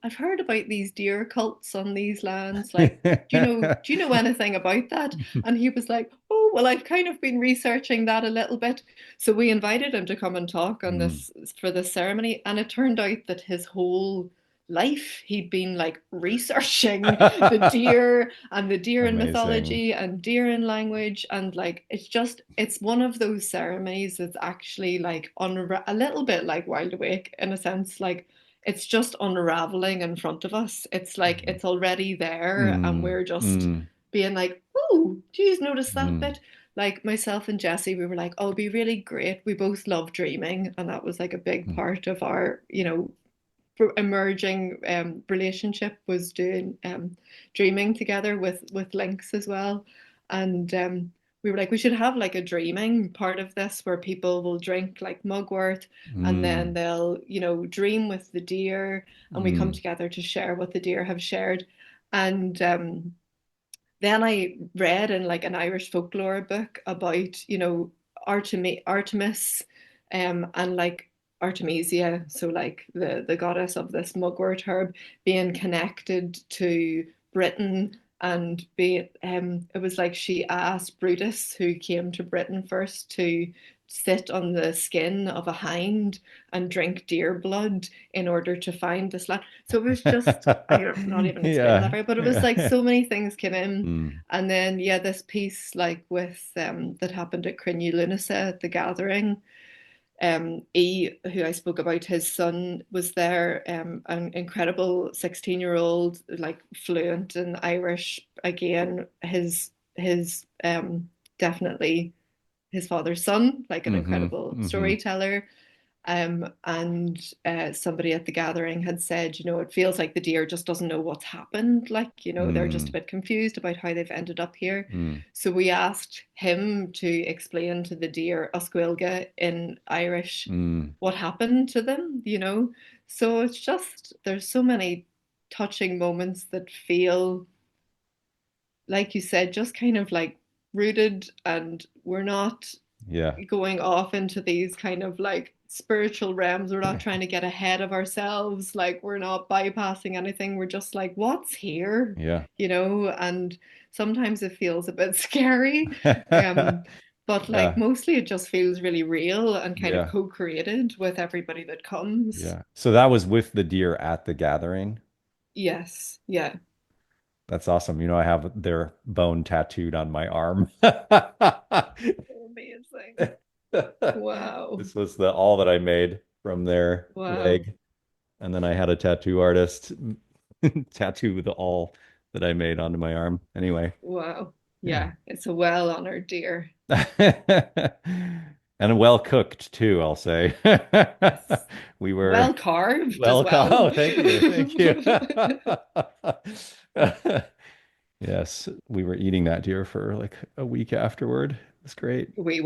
S2: I've heard about these deer cults on these lands. Like, do you know anything about that? And he was like, oh, well, I've kind of been researching that a little bit. So we invited him to come and talk on
S1: Mm,
S2: this for this ceremony. And it turned out that his whole life. He'd been like researching the deer and the deer in
S1: Amazing.
S2: mythology and deer in language. And like, it's one of those ceremonies that's actually like a little bit like Wild Awake in a sense. Like, it's just unraveling in front of us. It's like
S1: Mm,
S2: it's already there, and
S1: mm,
S2: we're just
S1: mm,
S2: being like, oh, do you notice that
S1: mm,
S2: bit? Like myself and Jesse, we were like, oh, it'd be really great. We both love dreaming, and that was like a big
S1: mm,
S2: part of our, emerging relationship was doing dreaming together with Lynx as well. And we were like, we should have like a dreaming part of this where people will drink like mugwort, and then
S1: mm,
S2: they'll, dream with the deer, and we come
S1: mm,
S2: together to share what the deer have shared. And then I read in like an Irish folklore book about, Artemis, and like Artemisia, so like the goddess of this mugwort herb, being connected to Britain, and be it was like she asked Brutus, who came to Britain first, to sit on the skin of a hind and drink deer blood in order to find this land. So it was just, I'm not even explaining that
S1: yeah,
S2: very, but it was like
S1: yeah.
S2: so many things came in.
S1: Mm,
S2: And then, yeah, this piece like with that happened at Crinne Lunasa at the gathering. E, who I spoke about, his son was there, an incredible 16-year-old, like fluent in Irish. Again, his definitely his father's son, like an
S1: mm-hmm,
S2: incredible
S1: mm-hmm,
S2: storyteller. And somebody at the gathering had said, it feels like the deer just doesn't know what's happened. Like, they're just a
S1: mm,
S2: bit confused about how they've ended up here.
S1: mm,
S2: So we asked him to explain to the deer, Oscuilga in Irish,
S1: mm.
S2: what happened to them. So it's just, there's so many touching moments that feel, like you said, just kind of like rooted, and we're not
S1: Yeah.
S2: going off into these kind of like spiritual realms. We're not trying to get ahead of ourselves. Like, we're not bypassing anything. We're just like, what's here?
S1: Yeah.
S2: And sometimes it feels a bit scary. Um, but like
S1: Yeah.
S2: mostly it just feels really real and kind of
S1: Yeah.
S2: co-created with everybody that comes.
S1: Yeah. So that was with the deer at the gathering.
S2: Yes. Yeah.
S1: That's awesome. I have their bone tattooed on my arm.
S2: Amazing. Wow.
S1: This was the all that I made from their
S2: Wow.
S1: leg. And then I had a tattoo artist tattoo the all that I made onto my arm. Anyway,
S2: Wow.
S1: yeah.
S2: Yeah. It's a well honored deer.
S1: And well cooked too, I'll say.
S2: Yes.
S1: We were
S2: Well carved as
S1: well cooked.
S2: well.
S1: Oh, thank you. Thank you. Yes, we were eating that deer for like a week afterward. It's great.
S2: We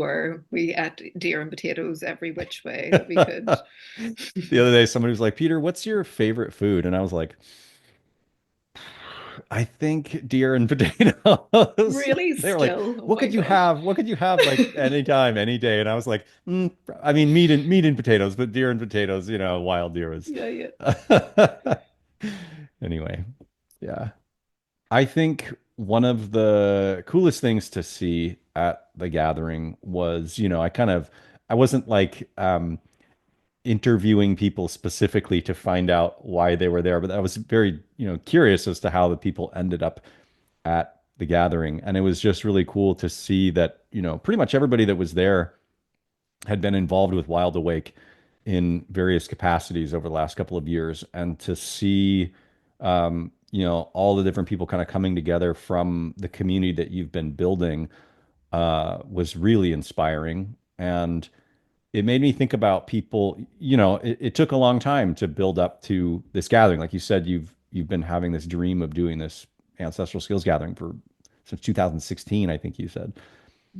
S2: ate deer and potatoes every which way that we could.
S1: The other day, somebody was like, Peter, what's your favorite food? And I was like, I think deer and potatoes.
S2: Really,
S1: They were like,
S2: still. Oh
S1: what
S2: my
S1: could you
S2: gosh.
S1: have? What could you have like anytime, any day? And I was like, I mean, meat and potatoes, but deer and potatoes, wild deer was.
S2: Yeah, yeah.
S1: Anyway, yeah. I think one of the coolest things to see at the gathering was, I wasn't like interviewing people specifically to find out why they were there, but I was very, curious as to how the people ended up at the gathering. And it was just really cool to see that, pretty much everybody that was there had been involved with Wild Awake in various capacities over the last couple of years. And to see, all the different people kind of coming together from the community that you've been building was really inspiring. And it made me think about people, it took a long time to build up to this gathering. Like you said, you've been having this dream of doing this ancestral skills gathering for since 2016, I think you said.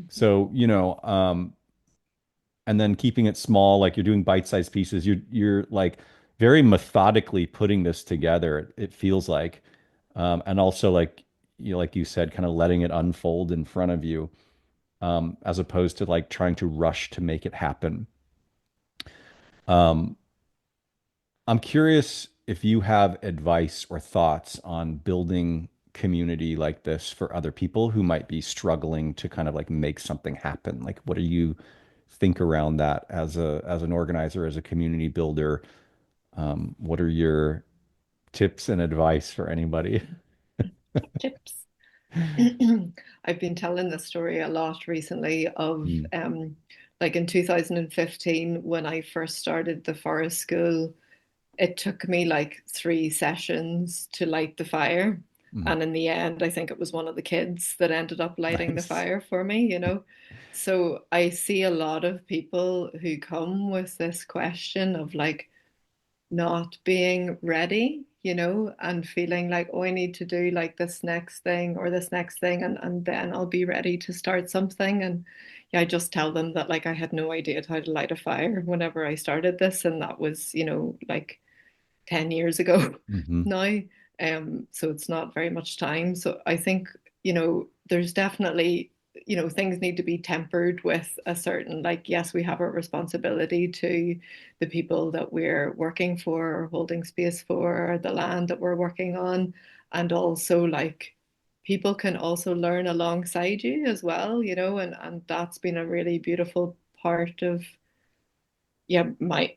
S1: So, and then keeping it small, like you're doing bite-sized pieces, you're like very methodically putting this together, it feels like. And also like you said, kind of letting it unfold in front of you, as opposed to like trying to rush to make it happen. Um, I'm curious if you have advice or thoughts on building community like this for other people who might be struggling to kind of like make something happen. Like, what do you think around that as an organizer, as a community builder? What are your tips and advice for anybody?
S2: Tips. I've been telling this story a lot recently of
S1: Mm,
S2: like in 2015 when I first started the forest school, it took me like 3 sessions to light the fire.
S1: mm.
S2: And in the end, I think it was one of the kids that ended up lighting the
S1: Nice.
S2: fire for me, you know. So I see a lot of people who come with this question of like, not being ready, you know, and feeling like, oh, I need to do like this next thing or this next thing, and then I'll be ready to start something. And yeah, I just tell them that like I had no idea how to light a fire whenever I started this, and that was, you know, like 10 years ago
S1: Hmm.
S2: now. So it's not very much time. So I think, you know, there's definitely, you know, things need to be tempered with a certain, like, yes, we have a responsibility to the people that we're working for or holding space for, or the land that we're working on. And also, like, people can also learn alongside you as well, you know, and that's been a really beautiful part of yeah, my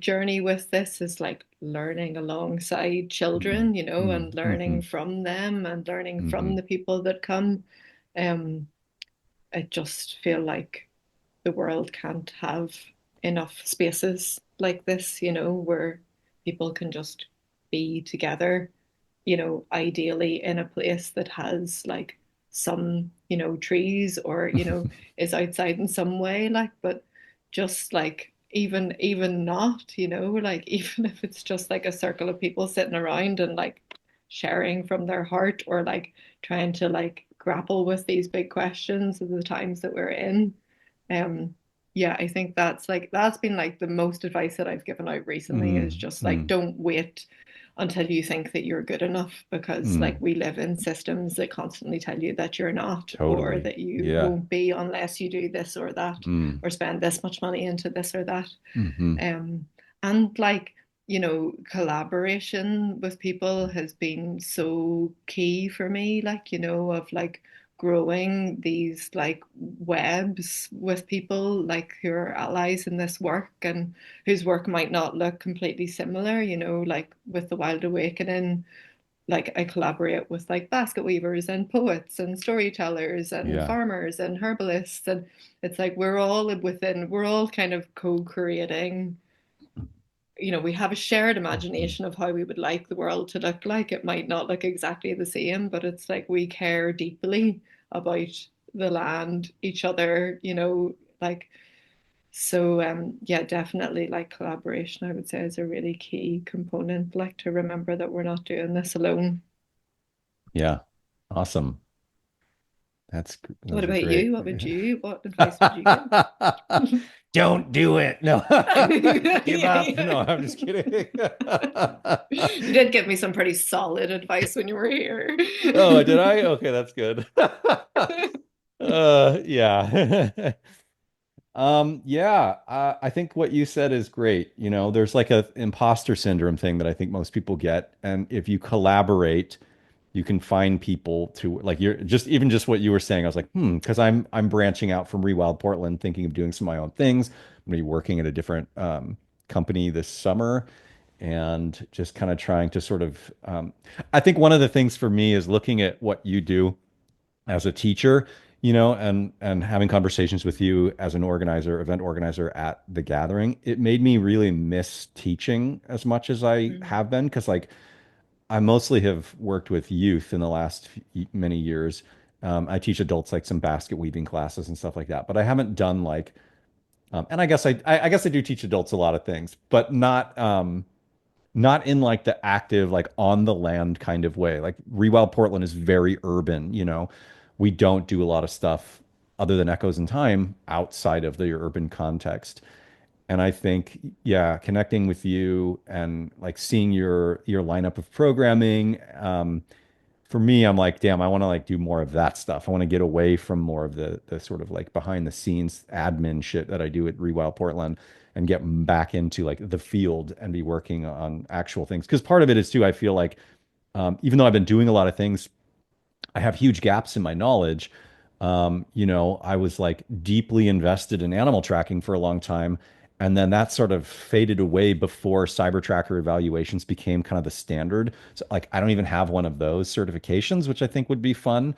S2: journey with this is like learning alongside
S1: Mm,
S2: children, you know,
S1: mm,
S2: and learning
S1: hmm.
S2: from them and learning from
S1: Hmm.
S2: the people that come. Um, I just feel like the world can't have enough spaces like this, you know, where people can just be together, you know, ideally in a place that has like some, you know, trees or, you know, is outside in some way, like, but just like even not, you know, like even if it's just like a circle of people sitting around and like sharing from their heart or like trying to like grapple with these big questions of the times that we're in. Um, yeah, I think that's been like the most advice that I've given out recently is
S1: Mm,
S2: just like
S1: mm,
S2: don't wait until you think that you're good enough because like
S1: mm.
S2: we live in systems that constantly tell you that you're not or
S1: Totally.
S2: that you
S1: Yeah.
S2: won't be unless you do this or that
S1: Mm,
S2: or spend this much money into this or that.
S1: hmm.
S2: Um, and like, you know, collaboration with people has been so key for me, like, you know, of like growing these like webs with people like who are allies in this work and whose work might not look completely similar, you know, like with the Wild Awakening, like I collaborate with like basket weavers and poets and storytellers and
S1: Yeah.
S2: farmers and herbalists, and it's like we're all kind of co-creating, you know, we have a shared
S1: Mhm.
S2: imagination of how we would like the world to look like. It might not look exactly the same, but it's like we care deeply about the land, each other, you know, like so yeah, definitely like collaboration I would say is a really key component, like to remember that we're not doing this alone.
S1: Yeah. Awesome.
S2: What
S1: Those are
S2: about
S1: great.
S2: you? What advice would you give?
S1: Don't do it. No. Give
S2: Yeah,
S1: up. No,
S2: yeah.
S1: I'm just kidding.
S2: You did give me some pretty solid advice when you were here.
S1: Oh, did I? Okay, that's good. Yeah. Yeah, I think what you said is great. You know, there's like a imposter syndrome thing that I think most people get. And if you collaborate, you can find people to like you're just even just what you were saying. I was like, because I'm branching out from Rewild Portland, thinking of doing some of my own things. I'm gonna be working at a different company this summer and just kind of trying to sort of I think one of the things for me is looking at what you do as a teacher, you know, and having conversations with you as an organizer, event organizer at the gathering, it made me really miss teaching as much as I
S2: Mm,
S1: have been because like I mostly have worked with youth in the last many years. I teach adults like some basket weaving classes and stuff like that, but I haven't done like, and I guess I do teach adults a lot of things, but not in like the active, like on the land kind of way. Like Rewild Portland is very urban, you know. We don't do a lot of stuff other than Echoes in Time outside of the urban context. And I think, yeah, connecting with you and like seeing your lineup of programming, for me, I'm like, damn, I want to like do more of that stuff. I want to get away from more of the sort of like behind the scenes admin shit that I do at Rewild Portland and get back into like the field and be working on actual things. Because part of it is too, I feel like even though I've been doing a lot of things, I have huge gaps in my knowledge. You know, I was like deeply invested in animal tracking for a long time. And then that sort of faded away before cyber tracker evaluations became kind of the standard. So like I don't even have one of those certifications, which I think would be fun.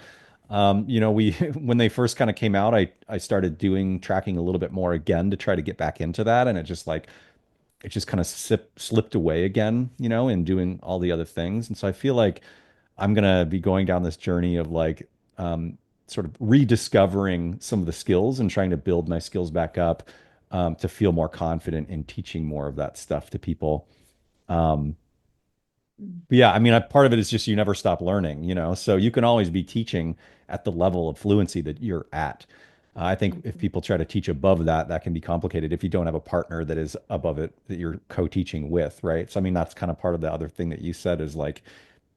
S1: We when they first kind of came out, I started doing tracking a little bit more again to try to get back into that, and it just kind of slipped away again, in doing all the other things. And so I feel like I'm gonna be going down this journey of like sort of rediscovering some of the skills and trying to build my skills back up to feel more confident in teaching more of that stuff to people. Um, but yeah, I mean, part of it is just you never stop learning, so you can always be teaching at the level of fluency that you're at. I think if
S2: Mhm.
S1: people try to teach above that, that can be complicated if you don't have a partner that is above it that you're co-teaching with, right? So, I mean, that's kind of part of the other thing that you said is like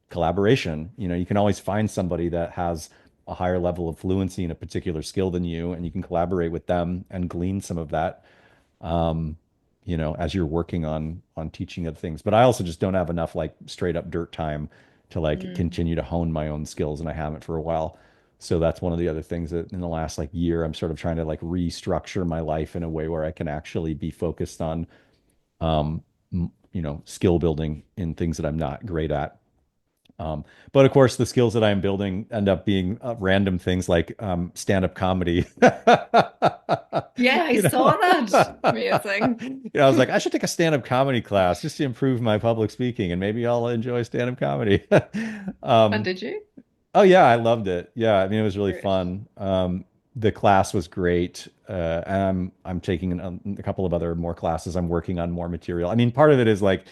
S1: collaboration. You can always find somebody that has a higher level of fluency in a particular skill than you, and you can collaborate with them and glean some of that um, as you're working on teaching other things. But I also just don't have enough like straight up dirt time to like
S2: Mm.
S1: continue to hone my own skills, and I haven't for a while. So that's one of the other things that in the last like year, I'm sort of trying to like restructure my life in a way where I can actually be focused on, skill building in things that I'm not great at. But of course, the skills that I'm building end up being random things like stand-up comedy.
S2: Yeah, I
S1: You
S2: saw
S1: know,
S2: that. Amazing.
S1: I was like, I should take a stand-up comedy class just to improve my public speaking, and maybe I'll enjoy stand-up comedy.
S2: And
S1: Um,
S2: did you?
S1: Oh yeah, I loved it. Yeah, I mean it was really
S2: Great.
S1: fun. The class was great. And I'm taking a couple of other more classes. I'm working on more material. I mean, part of it is like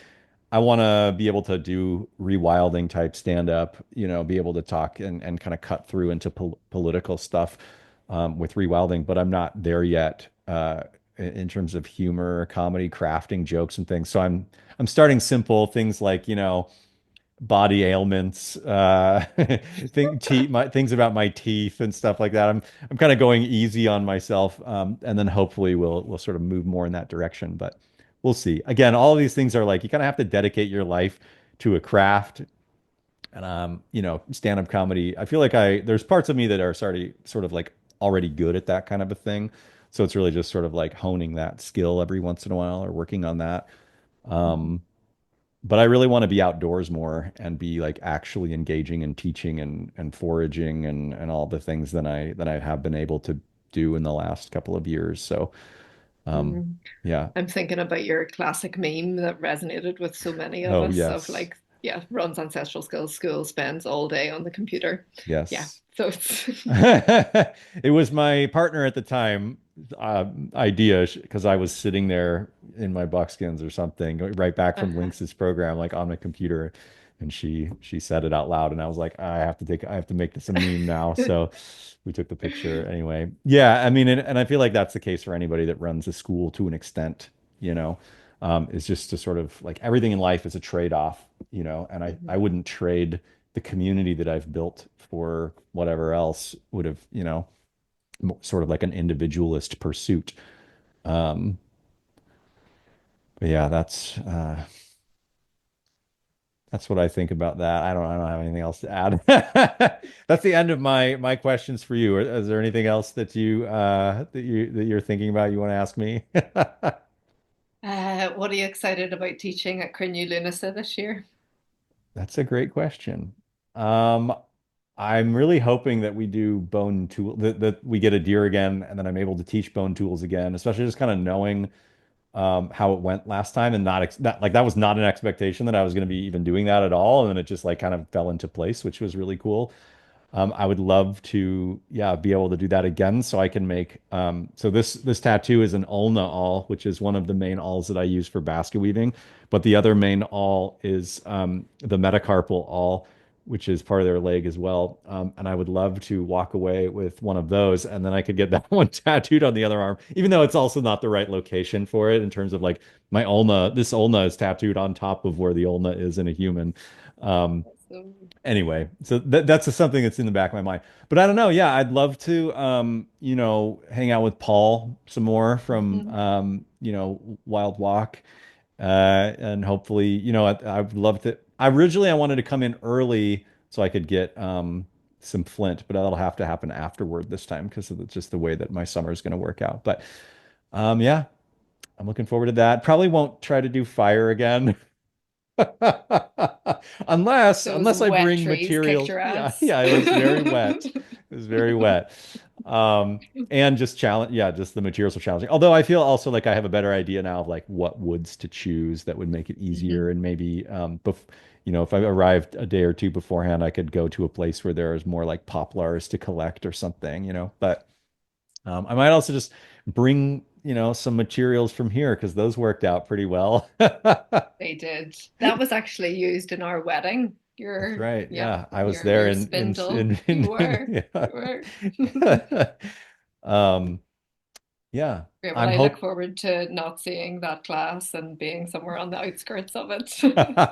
S1: I want to be able to do rewilding type stand up, be able to talk and kind of cut through into political stuff with rewilding, but I'm not there yet in terms of humor, comedy, crafting jokes and things. So I'm starting simple things like, body ailments, things about my teeth and stuff like that. I'm kind of going easy on myself, and then hopefully we'll sort of move more in that direction. But we'll see. Again, all of these things are like you kind of have to dedicate your life to a craft. And stand-up comedy. I feel like there's parts of me that are sort of like already good at that kind of a thing. So it's really just sort of like honing that skill every once in a while or working on that.
S2: Mhm.
S1: Um, but I really want to be outdoors more and be like actually engaging and teaching and foraging and all the things than I have been able to do in the last couple of years. So um
S2: Mm.
S1: yeah.
S2: I'm thinking about your classic meme that resonated with so many of
S1: Oh
S2: us of
S1: yes.
S2: like, yeah, runs ancestral skills school, spends all day on the computer. Yeah.
S1: Yes.
S2: So it's
S1: It was my partner at the time idea because I was sitting there in my buckskins or something, right back from
S2: uh-huh.
S1: Lynx's program, like on my computer, and she said it out loud, and I was like, I have to make this a meme now. So we took the picture anyway. Yeah, I mean, and I feel like that's the case for anybody that runs a school to an extent, you know, is just to sort of like everything in life is a trade-off, and I
S2: Mhm.
S1: wouldn't trade the community that I've built for whatever else would have, sort of like an individualist pursuit. Um, but yeah, that's what I think about that. I don't have anything else to add. That's the end of my questions for you. Is there anything else that you're thinking about you want to ask me?
S2: What are you excited about teaching at Crinne Lunasa this year?
S1: That's a great question. Um, I'm really hoping that we do bone tool that we get a deer again, and then I'm able to teach bone tools again, especially just kind of knowing how it went last time and that was not an expectation that I was going to be even doing that at all. And then it just like kind of fell into place, which was really cool. I would love to, yeah, be able to do that again so I can make so this tattoo is an ulna awl, which is one of the main awls that I use for basket weaving. But the other main awl is the metacarpal awl, which is part of their leg as well. And I would love to walk away with one of those, and then I could get that one tattooed on the other arm, even though it's also not the right location for it in terms of like my ulna. This ulna is tattooed on top of where the ulna is in a human. Um,
S2: So,
S1: anyway, so that's just something that's in the back of my mind. But I don't know. Yeah, I'd love to, hang out with Paul some more from,
S2: mhm.
S1: Wild Walk, and hopefully, I would love to. I wanted to come in early so I could get some flint, but that'll have to happen afterward this time because of just the way that my summer is going to work out. But yeah, I'm looking forward to that. Probably won't try to do fire again.
S2: Those
S1: Unless I
S2: wet
S1: bring
S2: trees kicked
S1: materials.
S2: your
S1: Yeah,
S2: ass.
S1: yeah, it was very wet. It was very wet. And just challenge, yeah, just the materials are challenging. Although I feel also like I have a better idea now of like what woods to choose that would make it easier.
S2: Mhm.
S1: And maybe if I arrived a day or two beforehand, I could go to a place where there is more like poplars to collect or something. But I might also just bring, some materials from here because those worked out pretty well.
S2: They did. That was actually used in our wedding.
S1: That's
S2: Your,
S1: right.
S2: yeah,
S1: Yeah, I was there
S2: your
S1: in
S2: spindle. You were. You were.
S1: yeah. Um, yeah.
S2: Great. Well,
S1: I'm
S2: I look
S1: hope
S2: forward to not seeing that class and being somewhere on the outskirts of it,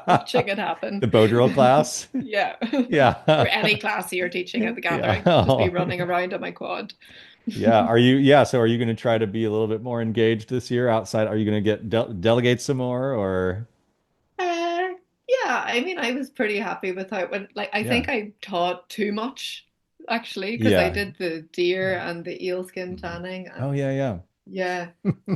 S2: watching it
S1: the
S2: happen.
S1: bow drill class.
S2: Yeah. Or
S1: Yeah.
S2: any class you're teaching at the
S1: Yeah.
S2: gathering. Just be running around on my quad.
S1: Yeah. So are you going to try to be a little bit more engaged this year outside? Are you going to get delegate some more or
S2: Yeah, I mean, I was pretty happy with how it went. Like, I
S1: yeah.
S2: think I taught too much, actually, because I
S1: Yeah.
S2: did the deer
S1: Yeah.
S2: and the eel skin
S1: Mhm.
S2: tanning,
S1: Oh
S2: and
S1: yeah, yeah.
S2: yeah,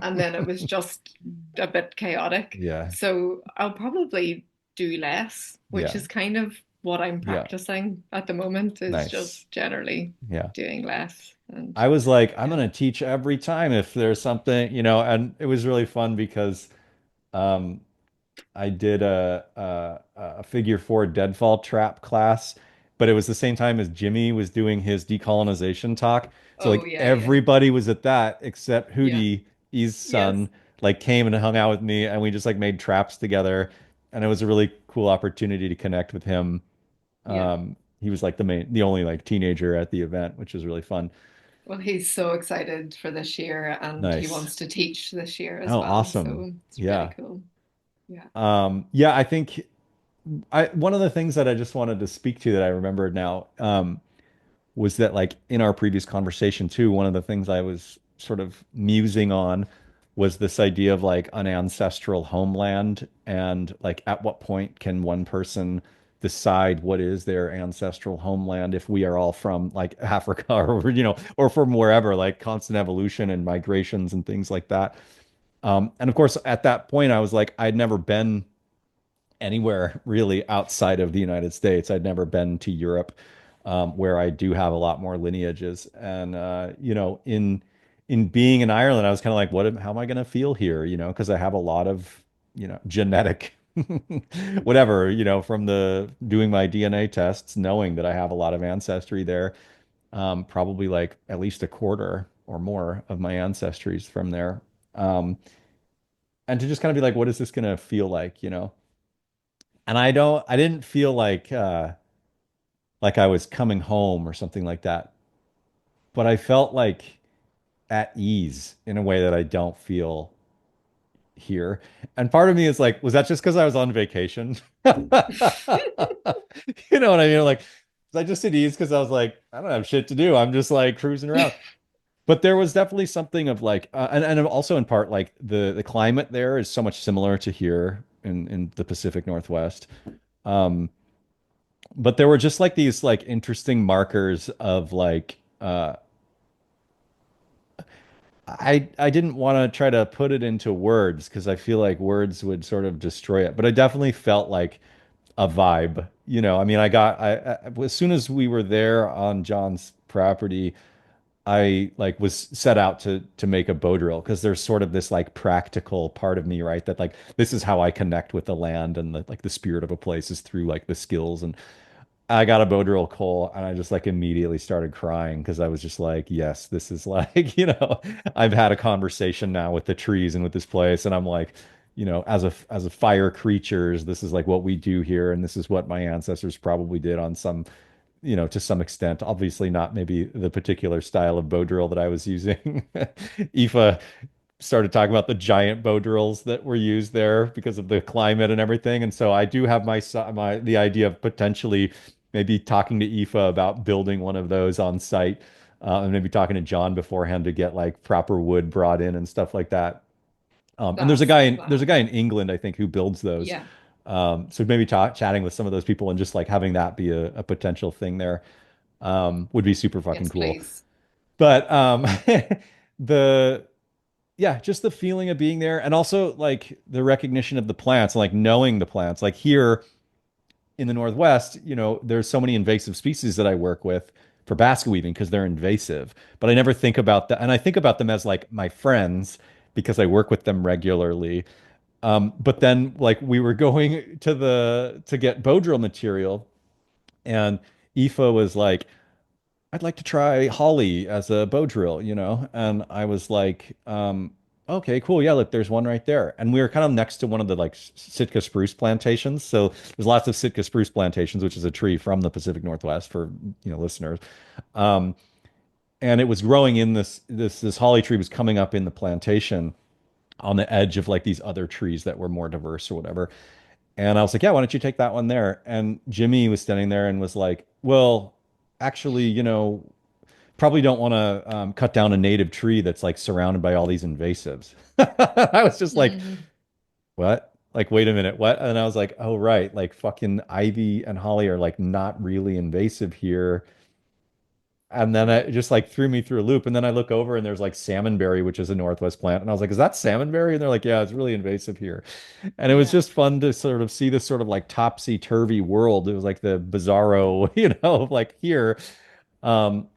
S2: and then it was just a bit chaotic.
S1: Yeah.
S2: So I'll probably do less, which
S1: Yeah.
S2: is kind of what I'm
S1: Yeah.
S2: practicing at the moment, is
S1: Nice.
S2: just generally
S1: Yeah.
S2: doing less. And
S1: I was like, I'm
S2: yeah.
S1: gonna teach every time if there's something, and it was really fun because um I did a figure four deadfall trap class, but it was the same time as Jimmy was doing his decolonization talk. So
S2: Oh,
S1: like
S2: yeah, yeah,
S1: everybody was at that except
S2: yeah.
S1: Hootie, his
S2: Yes.
S1: son, like came and hung out with me and we just like made traps together. And it was a really cool opportunity to connect with him.
S2: Yeah.
S1: He was like the only like teenager at the event, which was really fun.
S2: Well, he's so excited for this year and he
S1: Nice.
S2: wants to teach this year as
S1: Oh,
S2: well.
S1: awesome.
S2: So it's really
S1: Yeah.
S2: cool. Yeah.
S1: Yeah, I think one of the things that I just wanted to speak to that I remembered now, was that like in our previous conversation too, one of the things I was sort of musing on was this idea of like an ancestral homeland and like at what point can one person decide what is their ancestral homeland if we are all from like Africa or or from wherever, like constant evolution and migrations and things like that. And of course, at that point, I was like, I'd never been anywhere really outside of the United States. I'd never been to Europe, where I do have a lot more lineages. And in being in Ireland, I was kind of like, how am I going to feel here? Because I have a lot of genetic whatever, from the doing my DNA tests, knowing that I have a lot of ancestry there. Probably like at least a quarter or more of my ancestry is from there. Um, and to just kind of be like, what is this going to feel like? And I didn't feel like I was coming home or something like that, but I felt like at ease in a way that I don't feel here. And part of me is like, was that just because I was on vacation? You know what I mean? Like, was I just at ease because I was like, I don't have shit to do. I'm just like cruising around. But there was definitely something of like, and also in part like the climate there is so much similar to here in the Pacific Northwest. Um, but there were just like these like interesting markers of like I didn't want to try to put it into words because I feel like words would sort of destroy it, but I definitely felt like a vibe. I mean, as soon as we were there on John's property, I like was set out to make a bow drill because there's sort of this like practical part of me, right? That like this is how I connect with the land and the spirit of a place is through like the skills. And I got a bow drill coal and I just like immediately started crying because I was just like, yes, this is like, I've had a conversation now with the trees and with this place. And I'm like, as a fire creatures, this is like what we do here. And this is what my ancestors probably did on some, to some extent. Obviously not maybe the particular style of bow drill that I was using. Aoife started talking about the giant bow drills that were used there because of the climate and everything. And so I do have the idea of potentially maybe talking to Aoife about building one of those on site, and maybe talking to John beforehand to get like proper wood brought in and stuff like that. And
S2: That's the
S1: there's a guy
S2: plan.
S1: in England, I think, who builds those.
S2: Yeah.
S1: So maybe chatting with some of those people and just like having that be a potential thing there, would be super fucking
S2: Yes,
S1: cool.
S2: please.
S1: But the yeah, just the feeling of being there, and also like the recognition of the plants, like knowing the plants. Like here in the Northwest, there's so many invasive species that I work with for basket weaving because they're invasive. But I never think about that, and I think about them as like my friends because I work with them regularly. But then like we were going to get bow drill material, and Aoife was like, I'd like to try holly as a bow drill, And I was like, okay, cool. Yeah, look, there's one right there. And we were kind of next to one of the like Sitka spruce plantations. So there's lots of Sitka spruce plantations, which is a tree from the Pacific Northwest for, listeners. Um, and it was growing in this holly tree was coming up in the plantation on the edge of like these other trees that were more diverse or whatever. And I was like, yeah, why don't you take that one there? And Jimmy was standing there and was like, well, actually, probably don't want to cut down a native tree that's like surrounded by all these invasives. I was just like,
S2: Mm,
S1: what? Like, wait a minute, what? And I was like, oh, right. Like, fucking ivy and holly are like not really invasive here. And then it just like threw me through a loop. And then I look over and there's like salmonberry, which is a Northwest plant. And I was like, is that salmonberry? And they're like, yeah, it's really invasive here. And it was
S2: yeah.
S1: just fun to sort of see this sort of like topsy-turvy world. It was like the bizarro, like here. Um,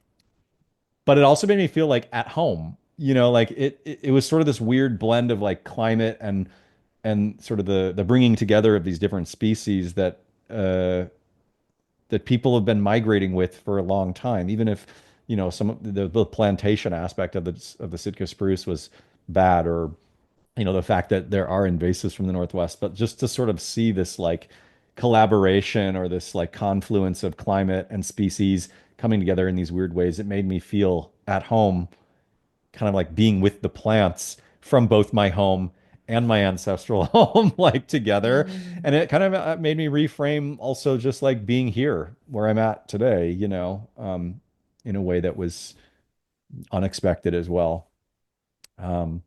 S1: but it also made me feel like at home. Like it was sort of this weird blend of like climate and sort of the bringing together of these different species that people have been migrating with for a long time. Even if, some of the plantation aspect of the Sitka spruce was bad, or the fact that there are invasives from the Northwest, but just to sort of see this like collaboration or this like confluence of climate and species coming together in these weird ways, it made me feel at home, kind of like being with the plants from both my home and my ancestral home, like together.
S2: Mm.
S1: And it kind of made me reframe also just like being here where I'm at today, in a way that was unexpected as well. Um,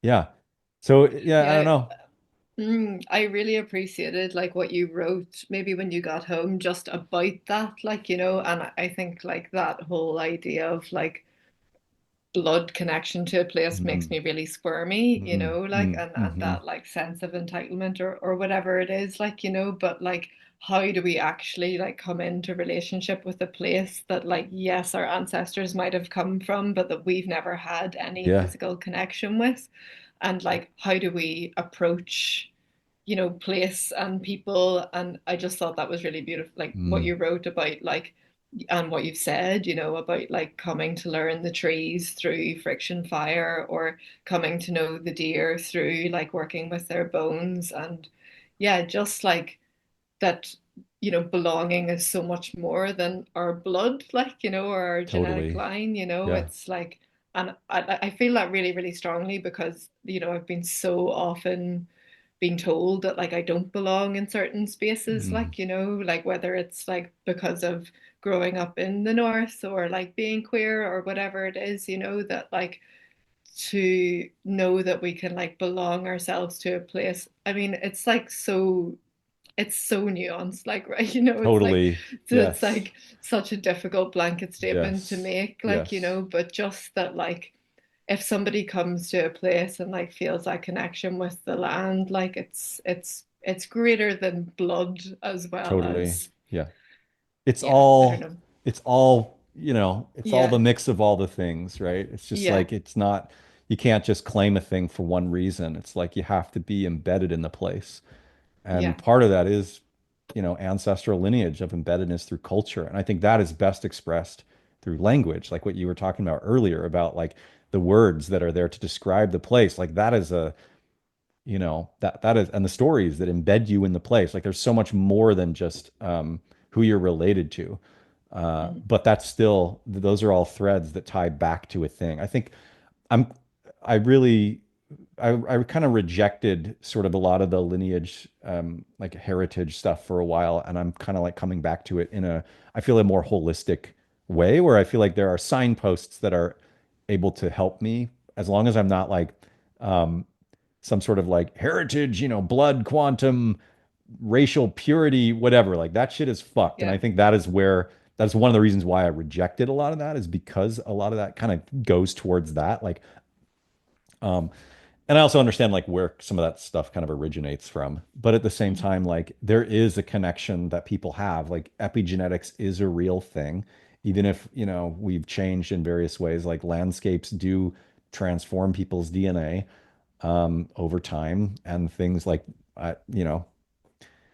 S1: yeah. So yeah, I don't
S2: Yeah.
S1: know.
S2: I really appreciated like what you wrote maybe when you got home just about that, like, and I think like that whole idea of like blood connection to a place makes
S1: Mm,
S2: me really squirmy,
S1: mm,
S2: like
S1: mm,
S2: and
S1: hmm.
S2: that like sense of entitlement or whatever it is, like, but like how do we actually like come into relationship with a place that like yes our ancestors might have come from but that we've never had any
S1: Yeah.
S2: physical connection with, and like how do we approach place and people. And I just thought that was really beautiful, like what
S1: Mm,
S2: you wrote about like and what you've said, about like coming to learn the trees through friction fire or coming to know the deer through like working with their bones. And yeah, just like that, belonging is so much more than our blood, like, or our genetic
S1: totally.
S2: line,
S1: Yeah.
S2: it's like, and I feel that really, really strongly because, I've been so often being told that like I don't belong in certain spaces,
S1: Mm,
S2: like, like whether it's like because of growing up in the north or like being queer or whatever it is, that like to know that we can like belong ourselves to a place. I mean, it's so nuanced, like, right, it's like,
S1: totally.
S2: so it's
S1: Yes.
S2: like such a difficult blanket statement to
S1: Yes.
S2: make, like,
S1: Yes.
S2: but just that like if somebody comes to a place and like feels that connection with the land, like it's greater than blood as well
S1: Totally.
S2: as,
S1: Yeah. It's
S2: yeah, I don't
S1: all
S2: know.
S1: it's all, it's all the
S2: Yeah,
S1: mix of all the things, right? It's just
S2: yeah,
S1: like it's not you can't just claim a thing for one reason. It's like you have to be embedded in the place.
S2: yeah.
S1: And part of that is, ancestral lineage of embeddedness through culture. And I think that is best expressed through language, like what you were talking about earlier about like the words that are there to describe the place. Like that is that is, and the stories that embed you in the place. Like there's so much more than just who you're related to.
S2: Mm.
S1: But that's still, those are all threads that tie back to a thing. I think I'm, I really, I kind of rejected sort of a lot of the lineage, like heritage stuff for a while. And I'm kind of like coming back to it I feel a more holistic way where I feel like there are signposts that are able to help me as long as I'm not like, um, some sort of like heritage, blood quantum, racial purity, whatever. Like that shit is fucked. And
S2: Yeah.
S1: I think that's one of the reasons why I rejected a lot of that is because a lot of that kind of goes towards that. Like And I also understand like where some of that stuff kind of originates from. But at the same time, like there is a connection that people have. Like epigenetics is a real thing, even if, we've changed in various ways. Like landscapes do transform people's DNA over time and things like, you know,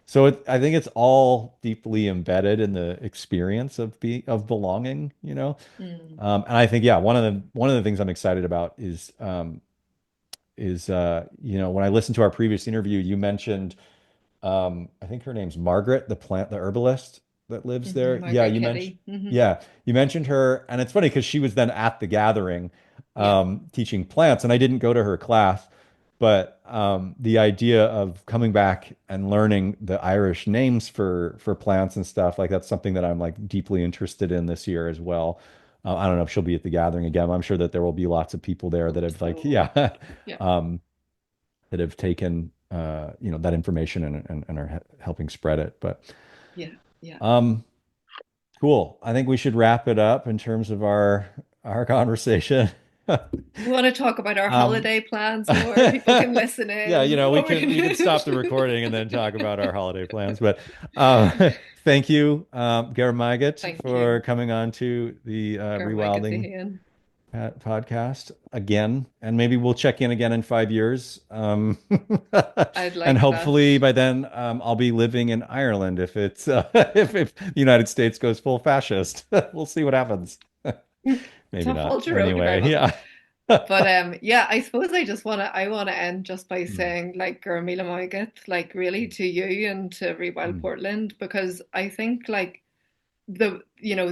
S1: so I think it's all deeply embedded in the experience of belonging,
S2: Mm.
S1: And I think, yeah, one of the things I'm excited about is when I listened to our previous interview, you mentioned I think her name's Margaret, the herbalist that lives there. Yeah,
S2: Margaret
S1: you mentioned
S2: Kitty. Hmm.
S1: yeah, you mentioned her, and it's funny because she was then at the gathering
S2: Yeah.
S1: teaching plants, and I didn't go to her class, but the idea of coming back and learning the Irish names for plants and stuff like that's something that I'm like deeply interested in this year as well. I don't know if she'll be at the gathering again. I'm sure that there will be lots of people there that
S2: Hope
S1: have like
S2: so.
S1: yeah.
S2: Yeah.
S1: um, that have taken that information and are helping spread it. But
S2: Yeah. Yeah.
S1: um, cool. I think we should wrap it up in terms of our conversation.
S2: We want to talk about our
S1: um,
S2: holiday plans more. People can listen
S1: yeah,
S2: in.
S1: we
S2: What we're
S1: can
S2: gonna
S1: stop the
S2: do.
S1: recording and then talk about our holiday plans. But um, thank you, Garamagat,
S2: Thank
S1: for
S2: you.
S1: coming on to the Rewilding
S2: Garmagazian.
S1: podcast again, and maybe we'll check in again in 5 years.
S2: I'd
S1: And
S2: like that.
S1: hopefully by then, I'll be living in Ireland if it's if the United States goes full fascist. We'll see what happens. Maybe
S2: Tough
S1: not.
S2: culture road to
S1: Anyway,
S2: grab on.
S1: yeah.
S2: But yeah, I suppose I wanna end just by
S1: Mm,
S2: saying like Gurmila Moigat, like really to you and to Rewild
S1: mm,
S2: Portland, because I think like the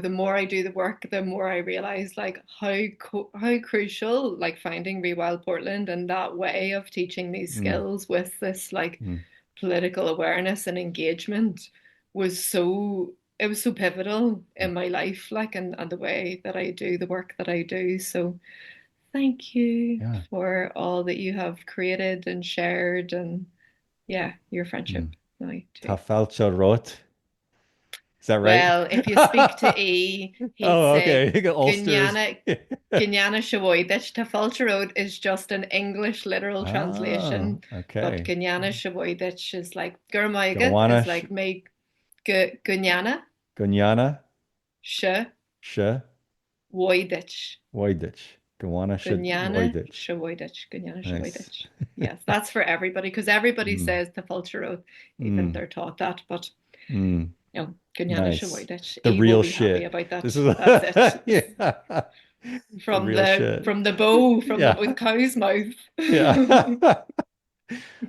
S2: more I do the work, the more I realize like how crucial like finding Rewild Portland and that way of teaching these
S1: mm,
S2: skills with this like
S1: mm,
S2: political awareness and engagement it was so pivotal
S1: mm.
S2: in my life, like and the way that I do the work that I do. So thank you
S1: Yeah.
S2: for all that you have created and shared, and yeah, your
S1: Mm.
S2: friendship now too.
S1: Tafalcha Rot. Is that right?
S2: Well, if you speak to E, he'd
S1: Oh,
S2: say
S1: okay. You got Ulster's.
S2: Gunyana Gunyana Shawoidich. Tafalcha Road is just an English literal
S1: Oh,
S2: translation, but
S1: okay.
S2: Gunyana Shawoidich is like Gurmaigat
S1: Gowana
S2: is like make Gunyana
S1: Gunyana Sh
S2: Shawoidich.
S1: Voidich. Gowana
S2: Gunyana
S1: Voidich.
S2: Shawoidich. Gunyana
S1: Nice.
S2: Shawoidich. Yes, that's for everybody because everybody
S1: Mm,
S2: says Tafalcha Road, even if
S1: mm,
S2: they're taught that. But
S1: mm.
S2: Gunyana
S1: Nice.
S2: Shawoidich.
S1: The
S2: E will
S1: real
S2: be happy
S1: shit.
S2: about
S1: This
S2: that.
S1: is
S2: That's it.
S1: yeah. The
S2: from
S1: real
S2: the
S1: shit.
S2: from the bow from the with
S1: Yeah.
S2: cow's mouth.
S1: Yeah.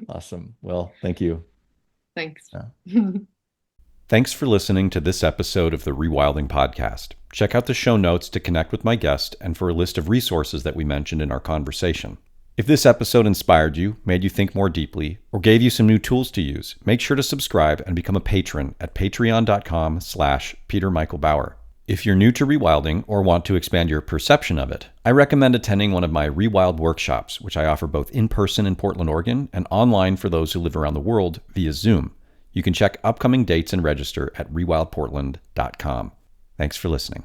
S1: Awesome. Well, thank you.
S2: Thanks.
S1: Yeah.
S3: Thanks for listening to this episode of the Rewilding Podcast. Check out the show notes to connect with my guest and for a list of resources that we mentioned in our conversation. If this episode inspired you, made you think more deeply, or gave you some new tools to use, make sure to subscribe and become a patron at patreon.com/Peter Michael Bauer. If you're new to rewilding or want to expand your perception of it, I recommend attending one of my Rewild workshops, which I offer both in person in Portland, Oregon, and online for those who live around the world via Zoom. You can check upcoming dates and register at rewildportland.com. Thanks for listening.